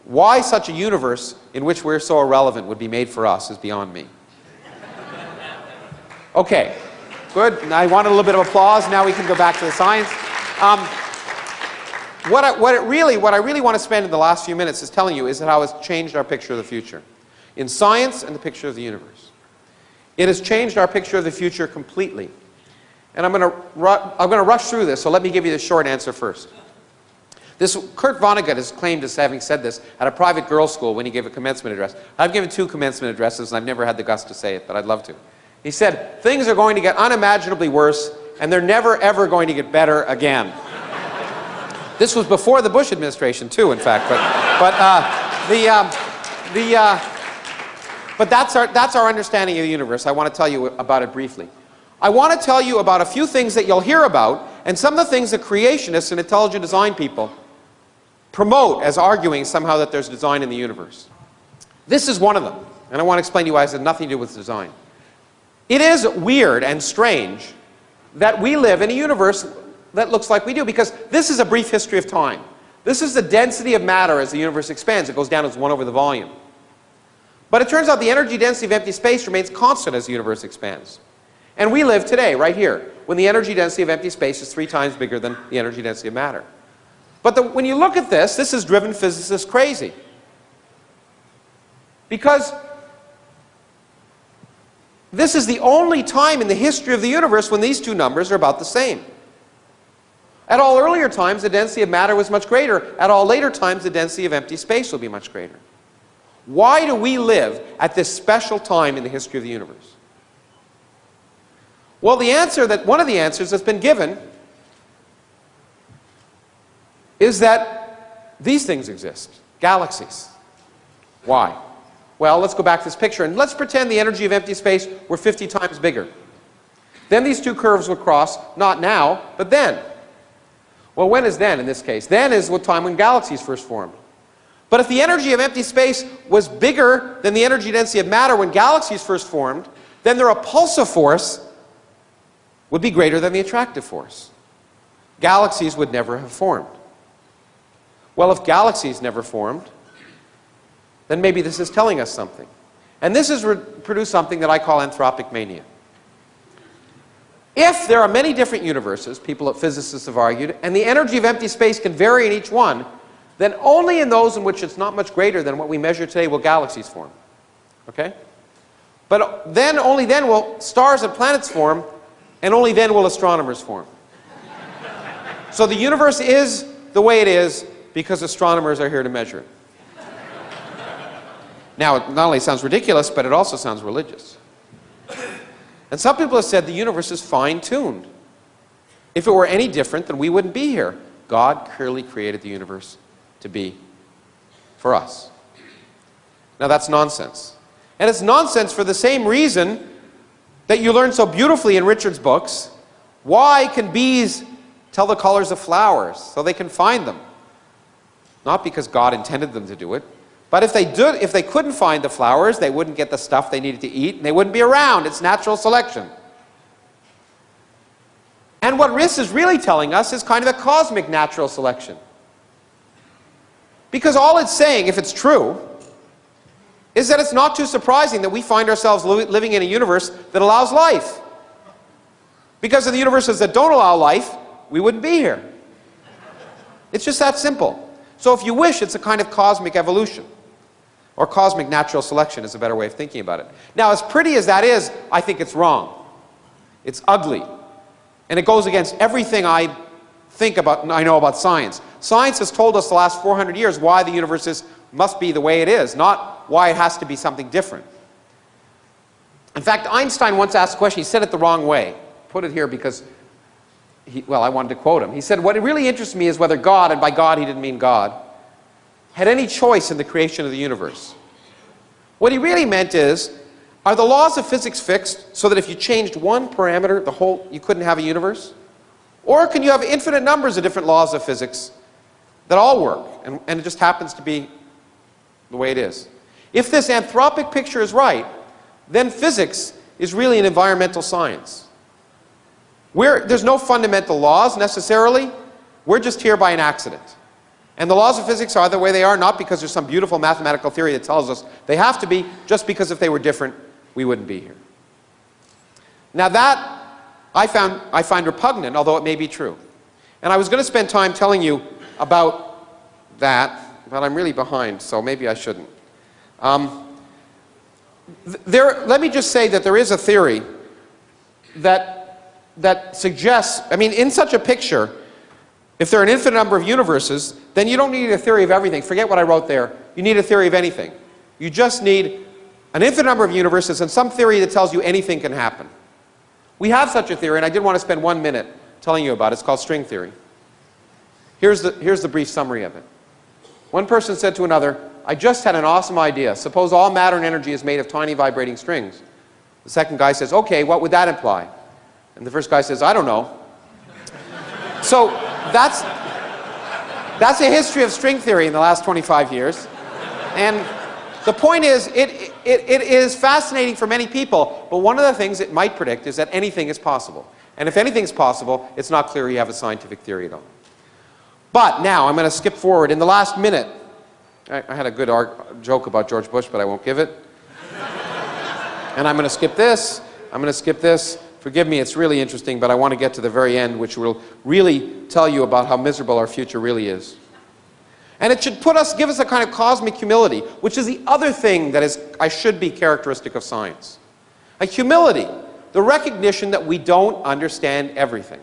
Why such a universe in which we're so irrelevant would be made for us is beyond me. Okay, good. Now I wanted a little bit of applause. Now we can go back to the science. What I really want to spend in the last few minutes is telling you is how it's changed our picture of the future. In science and the picture of the universe. It has changed our picture of the future completely. And I'm going to rush through this, so let me give you the short answer first. Kurt Vonnegut is claimed as having said this at a private girls' school when he gave a commencement address. I've given 2 commencement addresses, and I've never had the guts to say it, but I'd love to. He said, things are going to get unimaginably worse, and they're never, ever going to get better again. This was before the Bush administration, too, in fact. But that's our understanding of the universe. I want to tell you about it briefly. I want to tell you about a few things that you'll hear about, and some of the things that creationists and intelligent design people promote as arguing somehow that there's design in the universe. This is one of them, and I want to explain to you why it has nothing to do with design. It is weird and strange that we live in a universe that looks like we do, because this is a brief history of time. This is the density of matter as the universe expands. It goes down as 1 over the volume. But it turns out the energy density of empty space remains constant as the universe expands. And we live today, right here, when the energy density of empty space is 3 times bigger than the energy density of matter. But when you look at this has driven physicists crazy. Because this is the only time in the history of the universe when these two numbers are about the same. At all earlier times, the density of matter was much greater. At all later times, the density of empty space will be much greater. Why do we live at this special time in the history of the universe? Well, one of the answers that's been given is that these things exist, galaxies. Why? Well, let's go back to this picture, and let's pretend the energy of empty space were 50 times bigger. Then these two curves would cross, not now, but then. Well, when is then in this case? Then is the time when galaxies first formed. But if the energy of empty space was bigger than the energy density of matter when galaxies first formed, then the repulsive force would be greater than the attractive force. Galaxies would never have formed. Well, if galaxies never formed, then maybe this is telling us something. And this has produced something that I call anthropic mania. If there are many different universes, physicists have argued, and the energy of empty space can vary in each one, then only in those in which it's not much greater than what we measure today will galaxies form. Okay? But then, only then will stars and planets form, and only then will astronomers form. So the universe is the way it is because astronomers are here to measure it. Now, it not only sounds ridiculous, but it also sounds religious. And some people have said the universe is fine-tuned. If it were any different, then we wouldn't be here. God clearly created the universe to be for us. Now, that's nonsense. And it's nonsense for the same reason that you learn so beautifully in Richard's books. Why can bees tell the colors of flowers? So they can find them. Not because God intended them to do it, but if they couldn't find the flowers, they wouldn't get the stuff they needed to eat, and they wouldn't be around. It's natural selection. And what this is really telling us is kind of a cosmic natural selection. Because all it's saying, if it's true, is that it's not too surprising that we find ourselves living in a universe that allows life. Because of the universes that don't allow life, we wouldn't be here. It's just that simple. So if you wish, it's a kind of cosmic evolution. Or cosmic natural selection is a better way of thinking about it. Now, as pretty as that is, I think it's wrong. It's ugly. And it goes against everything I know about science. Science has told us the last 400 years why the universe must be the way it is, not why it has to be something different. In fact, Einstein once asked a question. He said it the wrong way. Put it here because, I wanted to quote him. He said, what really interests me is whether God, and by God he didn't mean God, had any choice in the creation of the universe. What he really meant is, are the laws of physics fixed so that if you changed one parameter, you couldn't have a universe? Or can you have infinite numbers of different laws of physics that all work, and it just happens to be the way it is? If this anthropic picture is right, then physics is really an environmental science. There's no fundamental laws necessarily. We're just here by an accident. And the laws of physics are the way they are, not because there's some beautiful mathematical theory that tells us they have to be, just because if they were different, we wouldn't be here. Now that I find repugnant, although it may be true. And I was going to spend time telling you about that, but I'm really behind, so maybe I shouldn't. Let me just say that there is a theory that suggests, in such a picture, if there are an infinite number of universes, then you don't need a theory of everything. Forget what I wrote there. You need a theory of anything. You just need an infinite number of universes and some theory that tells you anything can happen. We have such a theory, and I did want to spend 1 minute telling you about it. It's called string theory. Here's the brief summary of it. One person said to another, I just had an awesome idea. Suppose all matter and energy is made of tiny vibrating strings. The second guy says, okay, what would that imply? And the first guy says, I don't know. So that's a history of string theory in the last 25 years. And the point is, it is fascinating for many people, but one of the things it might predict is that anything is possible. And if anything is possible, it's not clear you have a scientific theory at all. But now I'm going to skip forward. In the last minute, I had a good joke about George Bush, but I won't give it. And I'm going to skip this. I'm going to skip this. Forgive me, it's really interesting, but I want to get to the very end, which will really tell you about how miserable our future really is. And it should give us a kind of cosmic humility, which is the other thing that should be characteristic of science. A humility, the recognition that we don't understand everything.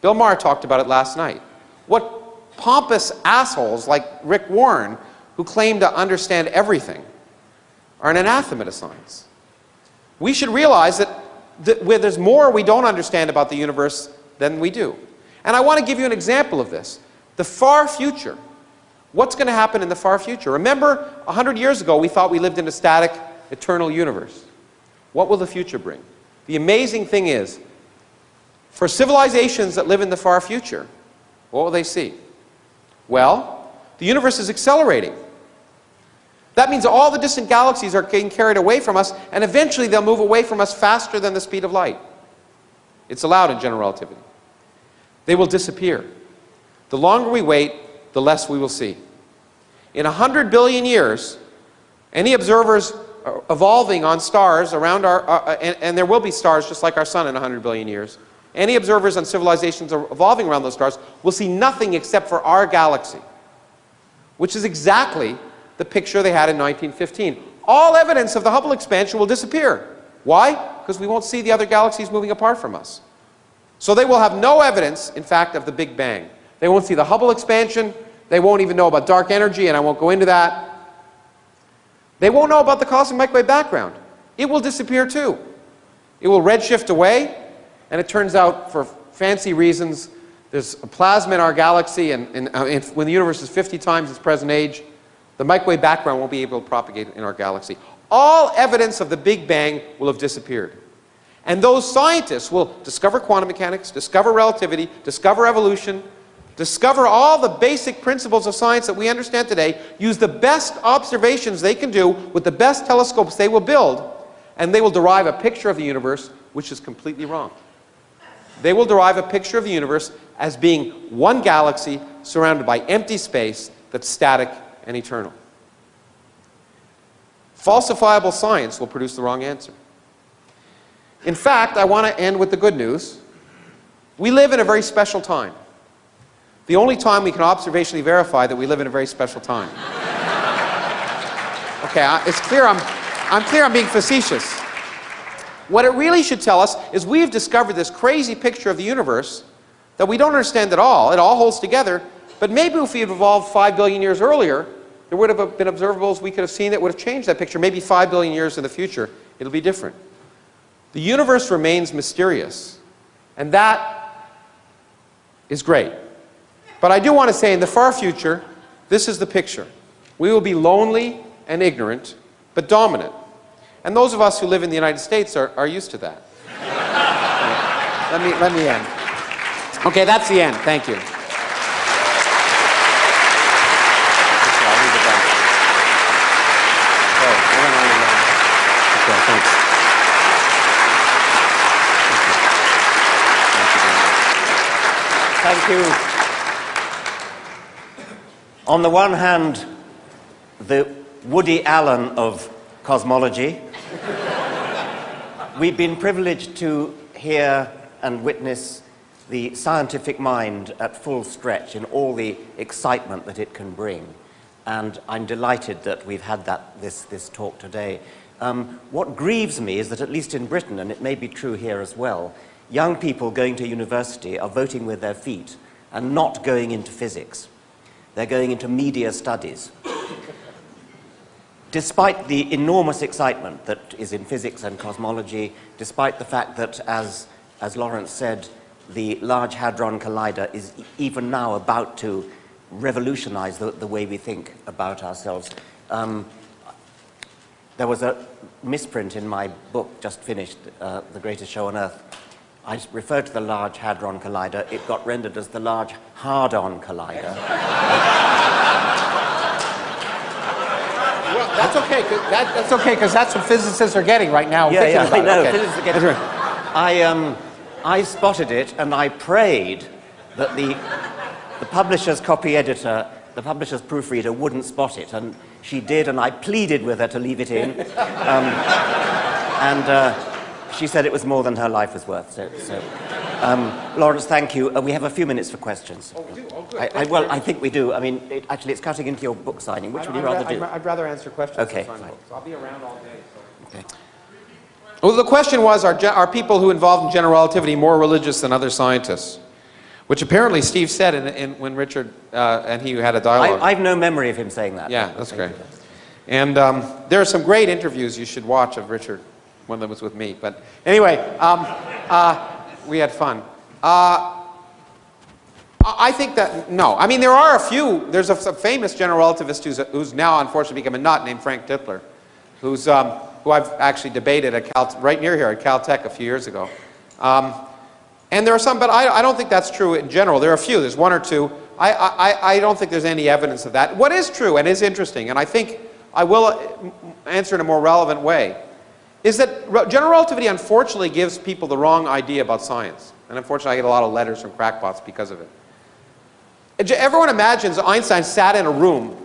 Bill Maher talked about it last night. What pompous assholes like Rick Warren, who claim to understand everything, are an anathema to science. We should realize that where there's more we don't understand about the universe than we do. And I want to give you an example of this. The far future. What's going to happen in the far future? Remember, 100 years ago, we thought we lived in a static, eternal universe. What will the future bring? The amazing thing is, for civilizations that live in the far future, what will they see? Well, the universe is accelerating. That means all the distant galaxies are getting carried away from us, and eventually they'll move away from us faster than the speed of light. It's allowed in general relativity. They will disappear. The longer we wait, the less we will see. In 100 billion years, any observers evolving on stars around and there will be stars just like our sun in 100 billion years, any observers on civilizations evolving around those stars will see nothing except for our galaxy, which is exactly the picture they had in 1915. All evidence of the Hubble expansion will disappear. Why? Because we won't see the other galaxies moving apart from us. So they will have no evidence, in fact, of the Big Bang. They won't see the Hubble expansion. They won't even know about dark energy, and I won't go into that. They won't know about the cosmic microwave background. It will disappear too. It will redshift away, and it turns out, for fancy reasons, there's a plasma in our galaxy, and when the universe is 50 times its present age, the microwave background won't be able to propagate in our galaxy. All evidence of the Big Bang will have disappeared. And those scientists will discover quantum mechanics, discover relativity, discover evolution, discover all the basic principles of science that we understand today, use the best observations they can do with the best telescopes they will build, and they will derive a picture of the universe which is completely wrong. They will derive a picture of the universe as being one galaxy surrounded by empty space that's static and eternal. Falsifiable science will produce the wrong answer. In fact, I want to end with the good news. We live in a very special time. The only time we can observationally verify that we live in a very special time. Okay, it's clear I'm being facetious. What it really should tell us is we've discovered this crazy picture of the universe that we don't understand at all. It all holds together. But maybe if we had evolved 5 billion years earlier, there would have been observables we could have seen that would have changed that picture. Maybe 5 billion years in the future, it'll be different. The universe remains mysterious, and that is great. But I do want to say, in the far future, this is the picture. We will be lonely and ignorant, but dominant. And those of us who live in the United States are used to that. Let me end. Okay, that's the end. Thank you. Thank you. On the one hand, the Woody Allen of cosmology. We've been privileged to hear and witness the scientific mind at full stretch in all the excitement that it can bring. And I'm delighted that we've had this talk today. What grieves me is that, at least in Britain, and it may be true here as well, young people going to university are voting with their feet and not going into physics. They're going into media studies. Despite the enormous excitement that is in physics and cosmology, despite the fact that, as Lawrence said, the Large Hadron Collider is even now about to revolutionize the way we think about ourselves, There was a misprint in my book just finished, The Greatest Show on Earth. I referred to the Large Hadron Collider. It got rendered as the Large Hard-On Collider. Well, that's okay. That's okay, because that's what physicists are getting right now. Yeah, I know. Okay. Physicists are getting it. I spotted it, and I prayed that the publisher's copy editor, the publisher's proofreader, wouldn't spot it, and she did, and I pleaded with her to leave it in. She said it was more than her life was worth. Lawrence, thank you. We have a few minutes for questions. Oh, we do? Oh, good. Well, I think we do. I mean, actually, it's cutting into your book signing. Which would you rather do? I'd rather answer questions. Okay, than sign fine. books. I'll be around all day. So. Okay. Well, the question was, are people who involved in general relativity more religious than other scientists? Which apparently Steve said when Richard and he had a dialogue. I have no memory of him saying that. Yeah, that's great. And there are some great interviews you should watch of Richard. One of them was with me. But anyway, we had fun. I think that, no. I mean, there are a few. There's a famous general relativist who's now unfortunately become a nut named Frank Tipler, who I've actually debated right near here at Caltech a few years ago. And there are some, but I don't think that's true in general. There are a few. There's one or two. I don't think there's any evidence of that. What is true and is interesting, and I think I will answer in a more relevant way, is that general relativity unfortunately gives people the wrong idea about science. And unfortunately I get a lot of letters from crackpots because of it. Everyone imagines Einstein sat in a room,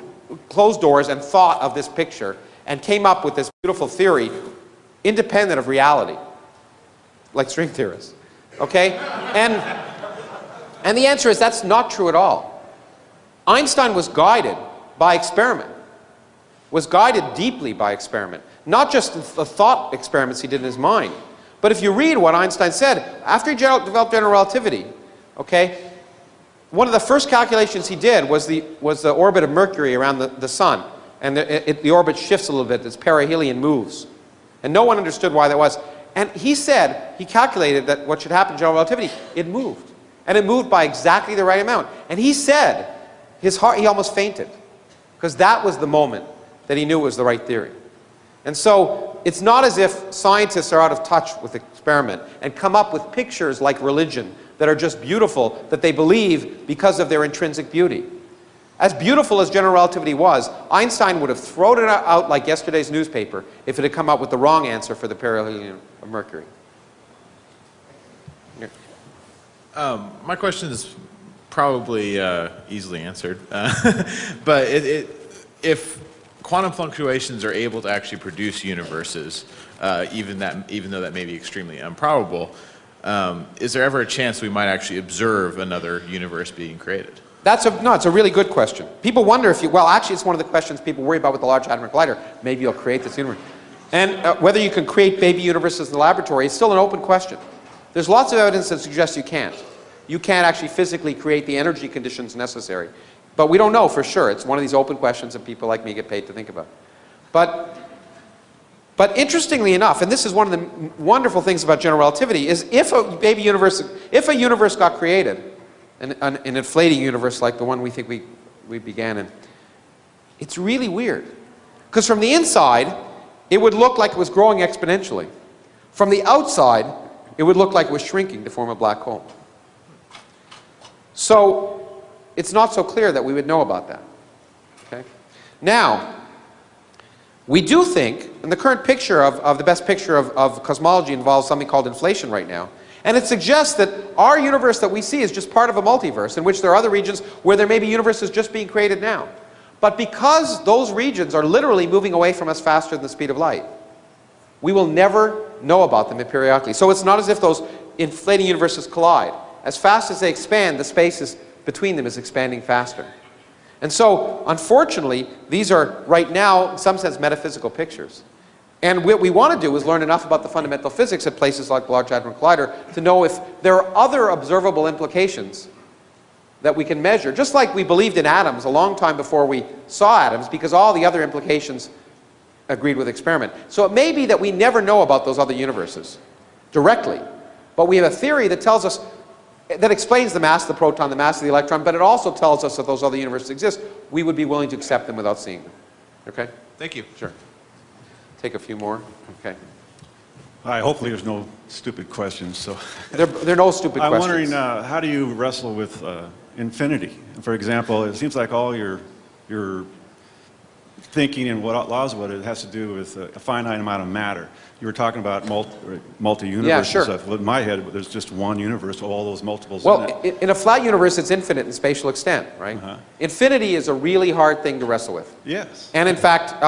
closed doors, and thought of this picture and came up with this beautiful theory independent of reality, like string theorists. Okay? And the answer is that's not true at all. Einstein was guided by experiment, was guided deeply by experiment. Not just the thought experiments he did in his mind. But if you read what Einstein said, after he developed general relativity, okay, one of the first calculations he did was the orbit of Mercury around the sun. And the orbit shifts a little bit, this perihelion moves. And no one understood why that was. And he said, he calculated that what should happen in general relativity, it moved. And it moved by exactly the right amount. And he said, he almost fainted. Because that was the moment that he knew it was the right theory. And so it's not as if scientists are out of touch with experiment and come up with pictures like religion that are just beautiful, that they believe because of their intrinsic beauty. As beautiful as general relativity was, Einstein would have thrown it out like yesterday's newspaper if it had come up with the wrong answer for the perihelion of Mercury. My question is probably easily answered, but if quantum fluctuations are able to actually produce universes, even though that may be extremely improbable, is there ever a chance we might actually observe another universe being created? No, it's a really good question. People wonder if well, actually it's one of the questions people worry about with the Large Hadron Collider. Maybe you'll create this universe. And whether you can create baby universes in the laboratory is still an open question. There's lots of evidence that suggests you can't. You can't actually physically create the energy conditions necessary. But we don't know for sure. It's one of these open questions that people like me get paid to think about. But interestingly enough, and this is one of the wonderful things about general relativity, is if a universe got created, an inflating universe like the one we think we began in, it's really weird. Because from the inside, it would look like it was growing exponentially. From the outside, it would look like it was shrinking to form a black hole. So it's not so clear that we would know about that. Okay? Now, we do think, and the current picture of the best picture of cosmology involves something called inflation right now. And it suggests that our universe that we see is just part of a multiverse in which there are other regions where there may be universes just being created now. But because those regions are literally moving away from us faster than the speed of light, we will never know about them periodically. So it's not as if those inflating universes collide. As fast as they expand, the space between them is expanding faster. And so, unfortunately, these are, right now, in some sense, metaphysical pictures. And what we want to do is learn enough about the fundamental physics at places like the Large Hadron Collider to know if there are other observable implications that we can measure. Just like we believed in atoms a long time before we saw atoms, because all the other implications agreed with experiment. So it may be that we never know about those other universes directly. But we have a theory that tells us, that explains the mass of the proton, the mass of the electron, but it also tells us that those other universes exist. We would be willing to accept them without seeing them. Okay? Thank you. Sure. Take a few more. Okay. Hi, hopefully there's no stupid questions. So There are no stupid I'm questions. wondering, how do you wrestle with infinity? For example, it seems like all your thinking and what allows what it has to do with a finite amount of matter. You were talking about multi-universes. Yeah, sure. Well, in my head, there's just one universe, all those multiples in Well, it. in a flat universe, it's infinite in spatial extent, right? Infinity is a really hard thing to wrestle with. Yes. And in fact,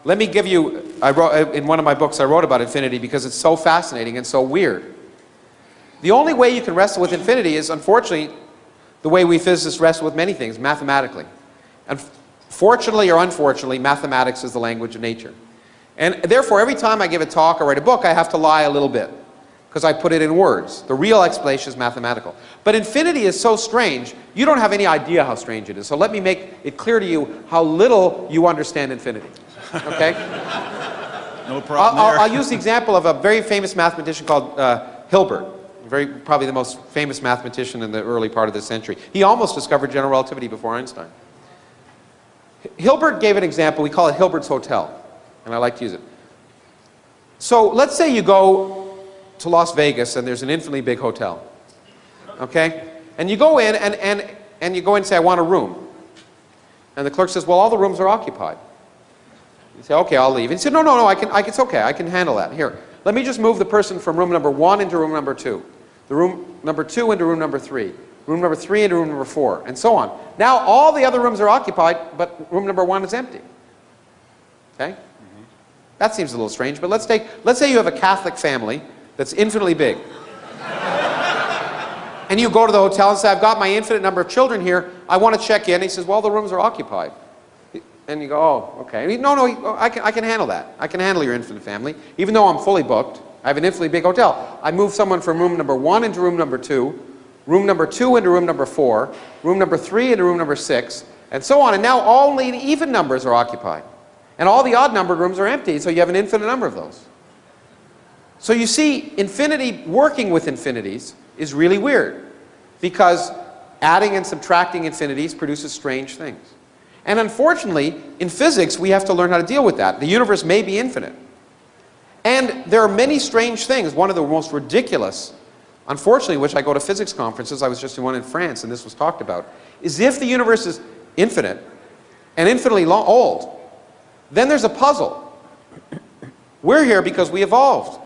let me give you, in one of my books I wrote about infinity because it's so fascinating and so weird. The only way you can wrestle with infinity is, unfortunately, the way we physicists wrestle with many things, mathematically. And fortunately or unfortunately, mathematics is the language of nature. And therefore, every time I give a talk or write a book, I have to lie a little bit, because I put it in words. The real explanation is mathematical. But infinity is so strange, you don't have any idea how strange it is. So let me make it clear to you how little you understand infinity. Okay? No problem there. I'll use the example of a very famous mathematician called Hilbert. Probably the most famous mathematician in the early part of this century. He almost discovered general relativity before Einstein. Hilbert gave an example. We call it Hilbert's Hotel, and I like to use it. So let's say you go to Las Vegas and there's an infinitely big hotel, okay? And you go in and you go in and say, I want a room. And the clerk says, well, all the rooms are occupied. You say, okay, I'll leave. And he said, no, it's okay, I can handle that. Here, let me just move the person from room number 1 into room number 2. The room number 2 into room number 3. Room number 3 into room number 4, and so on. Now all the other rooms are occupied, but room number 1 is empty. Okay? That seems a little strange, but let's say you have a Catholic family that's infinitely big. And you go to the hotel and say, I've got my infinite number of children here, I want to check in. He says, well, the rooms are occupied. And you go, oh, okay. And he, no, I can handle that. I can handle your infinite family. Even though I'm fully booked, I have an infinitely big hotel. I move someone from room number 1 into room number 2, room number 2 into room number 4, room number 3 into room number 6, and so on. And now only the even numbers are occupied. And all the odd numbered rooms are empty, so you have an infinite number of those. So you see, infinity, working with infinities, is really weird, because adding and subtracting infinities produces strange things. And unfortunately, in physics, we have to learn how to deal with that. The universe may be infinite. And there are many strange things. One of the most ridiculous, unfortunately, which I go to physics conferences, I was just in one in France and this was talked about, is if the universe is infinite and infinitely old, then there's a puzzle. We're here because we evolved.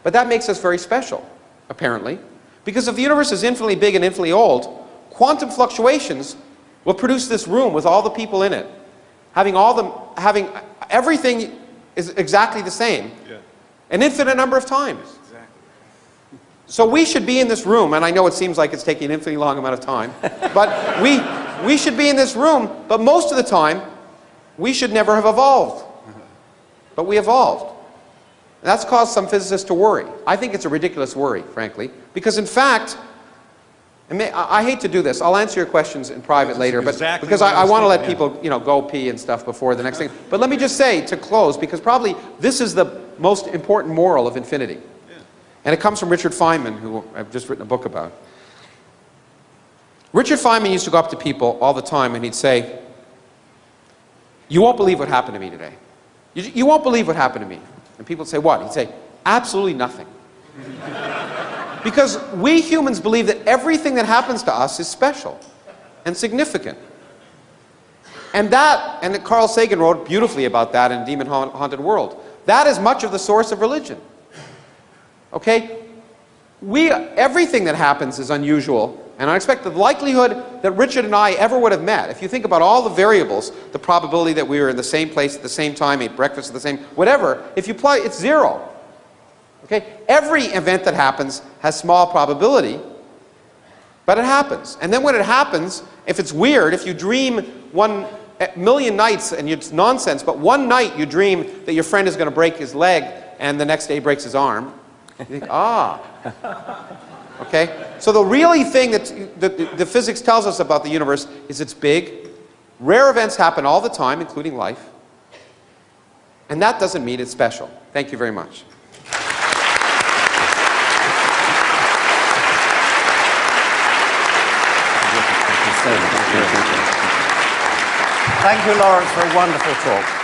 But that makes us very special, apparently. Because if the universe is infinitely big and infinitely old, quantum fluctuations will produce this room with all the people in it, having everything is exactly the same, an infinite number of times. So we should be in this room, and I know it seems like it's taking an infinitely long amount of time, but we should be in this room, but most of the time, we should never have evolved. But we evolved. And that's caused some physicists to worry. I think it's a ridiculous worry, frankly, because in fact, I hate to do this. I'll answer your questions in private later, but exactly because I want to let people, go pee and stuff before the next thing. But let me just say, to close, because probably this is the most important moral of infinity. And it comes from Richard Feynman, who I've just written a book about. Richard Feynman used to go up to people all the time and he'd say, you won't believe what happened to me today. You won't believe what happened to me. And people would say, what? He'd say, absolutely nothing. Because we humans believe that everything that happens to us is special and significant. And Carl Sagan wrote beautifully about that in Demon Haunted World. That is much of the source of religion. Okay? Everything that happens is unusual and unexpected. The likelihood that Richard and I ever would have met, if you think about all the variables, the probability that we were in the same place at the same time, ate breakfast at the same, whatever, if you apply, it's 0. Okay? Every event that happens has small probability, but it happens. And then when it happens, if it's weird, if you dream 1,000,000 nights and it's nonsense, but one night you dream that your friend is going to break his leg and the next day breaks his arm, you think, ah. Okay? So the really thing that the physics tells us about the universe is it's big. Rare events happen all the time, including life. And that doesn't mean it's special. Thank you very much. Thank you so much. Thank you, Lawrence, for a wonderful talk.